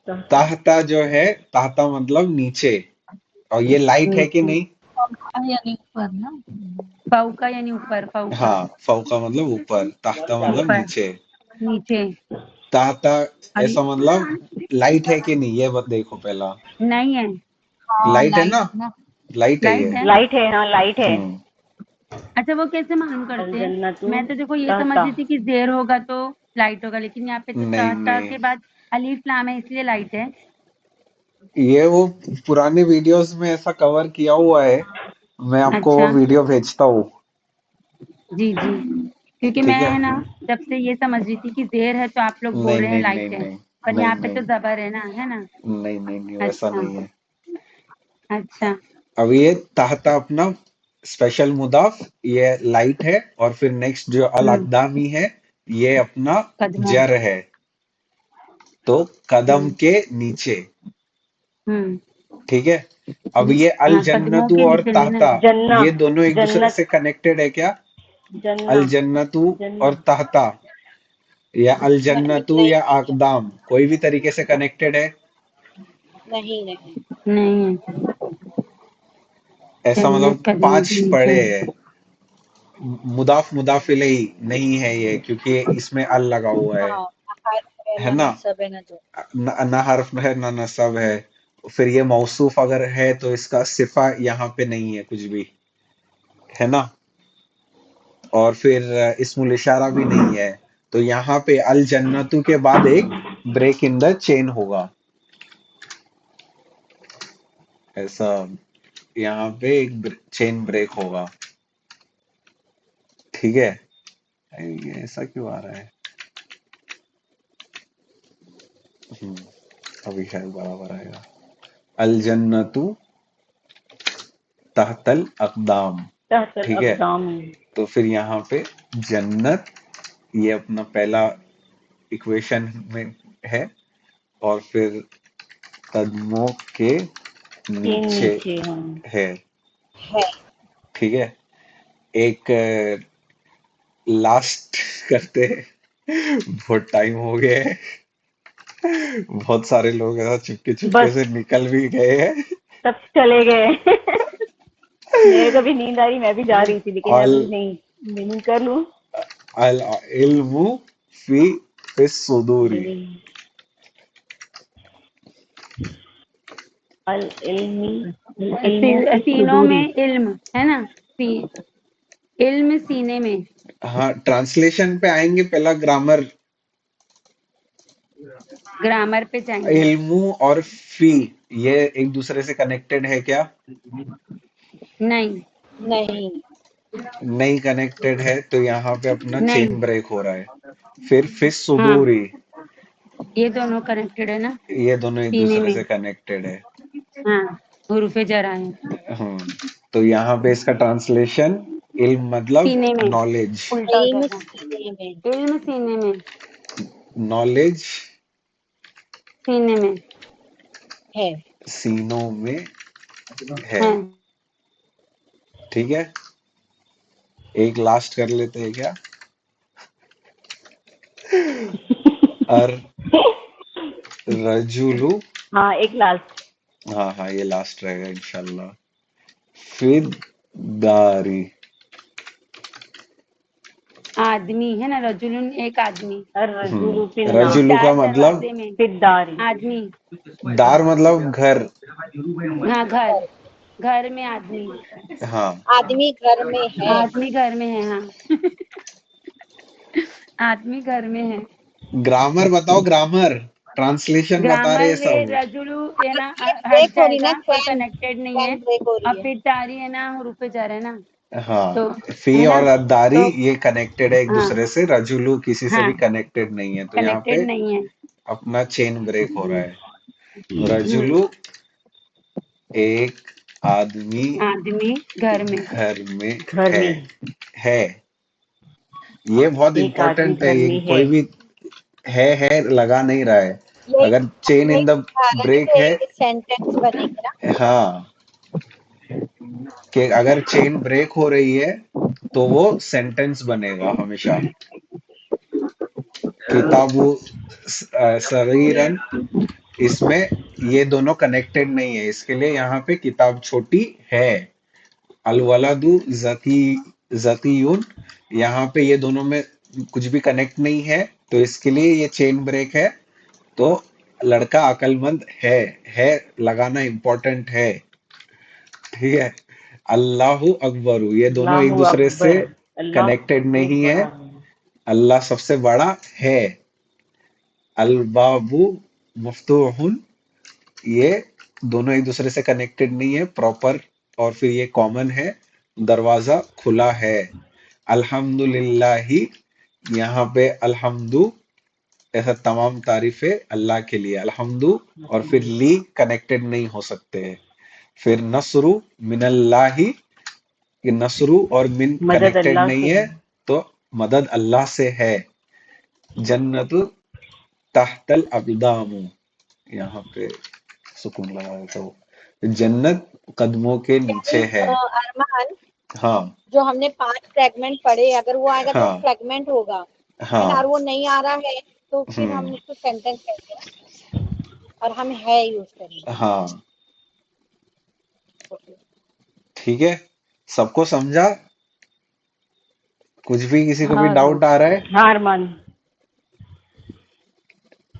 ताहता जो है, ताहता मतलब नीचे, और ये लाइट है कि नीचे, नहीं? यानी ऊपर ना। फौका यानी ऊपर, फौका हाँ, फौका मतलब ऊपर, ताहता मतलब ऊपर, नीचे। नीचे। ताहता और ऐसा मतलब लाइट है कि नहीं, ये देखो पहला। नहीं है, हाँ, लाइट है लाइट ना? ना। लाइट है लाइट ये। है। लाइट है, हाँ लाइट है। हम्म अच्छा, वो कैसे मालूम अल करते हैं? जन्नतु मैं तो देखो ये समझ तहता। रही थी कि जेर होगा तो लाइट होगा, लेकिन यहाँ पे तो नहीं ता नहीं, के बाद अलीफ लाम है, इसलिए लाइट है। ये वो पुराने वीडियोस में ऐसा कवर किया हुआ है। मैं आपको वो अच्छा, वीडियो भेजता हूँ। जी जी, क्योंकि ठीक है। मैं ना जब से ये समझ रही थी कि जेर है तो आप लोग बोल नहीं रहे हैं नहीं नहीं लाइट है, नहीं पर नहीं यहाँ पे नहीं तो जबर है ना, है ना। नहीं नहीं नहीं, वैसा अच्छा, नहीं है। अच्छा। अब ये ताहता अपना स्पेशल मुदाफ, ये लाइट है, और फिर नेक्स्ट जो अल हम्म, अक़दामी है, ये अपना कदमों, जर है, तो कदम हम्म, के नीचे। हम्म, ठीक है। अब ये अल हाँ कदमों जन्नतु के और नीचे नहीं ना। ताहता, जन्ना ये दोनों एक दूसरे जन्नत से कनेक्टेड है क्या? जन्ना अल जन्नतु जन्ना और ताहता, या अल नहीं जन्नतु नहीं या अक़दाम, कोई भी तरीके से कनेक्टेड है? नहीं नहीं। नहीं है, ऐसा जन्नत मतलब कदमों पांच के नीचे। पढ़े हैं। मुदाफ मुदाफ इलैही नहीं है ये, क्योंकि इसमें अल लगा हुआ हाँ, हर है है ना, ना? नसब है ना जो। ना हर्फ है ना नसब है। फिर ये मौसूफ अगर है तो इसका सिफा यहाँ पे नहीं है कुछ भी, है ना? और फिर इस्मुल इशारा भी नहीं है। तो यहाँ पे अल जन्नतु के बाद एक ब्रेक इन द चेन होगा, ऐसा। यहाँ पे एक चेन ब्रेक होगा। ठीक है। ये ऐसा क्यों आ रहा है? हम्म, अभी शायद बराबर आएगा। अल जन्नतु तहतल अक़दाम। तहतल ठीक है। अक़दाम। तो फिर यहाँ पे जन्नत, ये अपना पहला इक्वेशन में है, और फिर कदमों के तीन नीचे नीचे हाँ है। है। ठीक है, एक लास्ट करते हैं। बहुत टाइम हो गया है, बहुत सारे लोग ऐसा चुपके चुपके बस से निकल भी गए हैं। सब चले गए। मेरे को भी नींद आ रही, मैं भी जा रही थी, लेकिन अल अभी नहीं, मीनिंग कर लूं। अल इल्मु फी सुदूरी। अल इल्मी इल्मु फी सीनों सुदूरी। में इल्म है ना, इल्म सीने में। हाँ, ट्रांसलेशन पे आएंगे, पहला ग्रामर। ग्रामर पे जाएंगे। इल्मु और फी ये एक दूसरे से कनेक्टेड है क्या? नहीं नहीं। नहीं कनेक्टेड है, तो यहाँ पे अपना नहीं, चेन ब्रेक हो रहा है। फिर फिस हाँ सुदूरी, ये दोनों कनेक्टेड है ना, ये दोनों एक सीने दूसरे में। से कनेक्टेड है। हाँ, हुरूफे जरा है तो यहाँ पे इसका ट्रांसलेशन इल्म मतलब सीने में, नॉलेज। उल्टा इल्म करना। सीने में इल्म सीने में, नॉलेज सीने में है। सीनों में है। है। ठीक है, एक लास्ट कर लेते हैं क्या? अर रजुलु। हाँ एक लास्ट। हाँ हाँ, ये लास्ट रहेगा इंशाल्लाह। फिदारी। आदमी है ना, रजुलन एक आदमी। रजुलु रजुलु का फिदार मतलब, दरवाजे में, फिदारी। आदमी। दार मतलब घर। हाँ घर, घर में आदमी। हाँ, आदमी घर में है। आदमी घर में है, हाँ आदमी घर में है। ग्रामर बताओ, ग्रामर ट्रांसलेशन बता रहे ग्रामर हैं ये सब। रजुलु है ना, चेन हट ब्रेक हो रही ना, जाएगा और चेन कनेक्टेड नहीं चेन है। ब्रेक हो और रही है। फिर तारी है ना, हुरूफे जार है ना, तो हाँ, फी है ना, और अद्दारी तो ये कनेक्टेड है एक हाँ दूसरे से, रजुलु किसी से हाँ भी कनेक्टेड नहीं है, तो यहाँ कनेक्टेड पे नहीं है। अपना चेन ब्रेक हो रहा है। हम्म, रजुलु एक आदमी आदमी घर में। घर में घर है। में है, ये बहुत एक आदमी इंपॉर्टेंट है, घर ये में है। कोई भी है लगा नहीं रहा है। यही अगर चेन यही इन द बता रहे ब्रेक है, थे, सेंटेंस बनेगा ना। हाँ, कि अगर चेन ब्रेक हो रही है तो वो सेंटेंस बनेगा हमेशा। किताबु सगीरन, इसमें ये दोनों कनेक्टेड नहीं है, इसके लिए यहाँ पे किताब छोटी है। अलवलादु जकी जकीयुन, यहाँ पे ये दोनों में कुछ भी कनेक्ट नहीं है, तो इसके लिए ये चेन ब्रेक है। तो लड़का अक्लमंद है लगाना इम्पोर्टेंट है। ठीक है, अल्लाहु अकबरू, ये दोनों एक अल्लाहु दूसरे से अकबर। कनेक्टेड अल्लाह नहीं है। बड़ा है। अल्लाह सबसे बड़ा है। अलबाबु मफ्तूहुन, ये दोनों एक दूसरे से कनेक्टेड नहीं है प्रॉपर, और फिर ये कॉमन है। दरवाजा खुला है। अल्हम्दुलिल्लाही, यहाँ पे अल्हम्दु ऐसा तमाम तारीफे अल्लाह के लिए, अल्हम्दु, और फिर ली कनेक्टेड नहीं हो सकते हैं। फिर नसरु मिनल्लाही, ये नसरु और मिन मदद कनेक्टेड अल्लाह नहीं से है, है। तो मदद अल्लाह से है। जन्नतु तहतल अक़दामु, यहाँ पे सुकून लगा देता हूँ। जन्नत कदमों के नीचे यानी है। अरमान, हाँ जो हमने 5 फ्रेगमेंट पढ़े, अगर वो आएगा तो हाँ फ्रेगमेंट होगा, लेकिन हाँ। अगर वो नहीं आ रहा है तो फिर हम हम्म। उसको सेंटेंस कहेंगे ना, और हम है यूज करेंगे। हाँ, ठीक है, सबको समझा? कुछ भी किसी को भी हाँ डाउट आ रहा है? हार मान।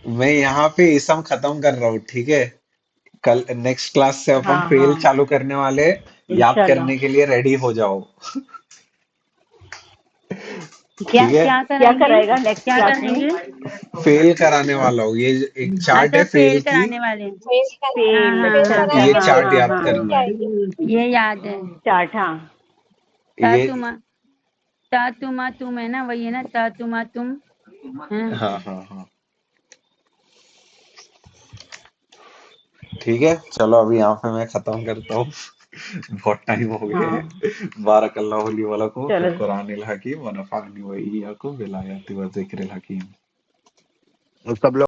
मैं यहाँ पे इसम खत्म कर रहा हूँ, ठीक है। कल नेक्स्ट क्लास से अब हम हाँ फेल हाँ चालू करने वाले हैं। याद इंशाल्लाह। करने के लिए रेडी हो जाओ। क्या ठीक है, क्या क्या कराएंगे, कराएगा नेक्स्ट क्या क्लास में? कराएंगे? फेल कराने वाला हूँ, ये एक चार्ट है अच्छा फेल फेल की। कराने वाले हैं। फेल कराएंगे, हाँ फेल, हाँ फेल अच्छा हाँ अच्छा, ये कराएंगे हाँ तो चार्ट हाँ याद हाँ नहीं करना हाँ। है। आएगी। ये याद है। चार्ट हाँ। ता ये, तुमा, ता तुमा तुम है ना, वही है ना, ता तुमा तुम है। हाँ हाँ हाँ, ठीक है, चलो अभी यहाँ पे मैं खत्म करता हूँ। बहुत टाइम हो गया हाँ है। बारकल्लाहु ली व लकुम फिल चलो। कुरानिल हकीम व नफ़अनी व इय्याकुम बिल आयाति व ज़िक्रिल हकीम। सब लोग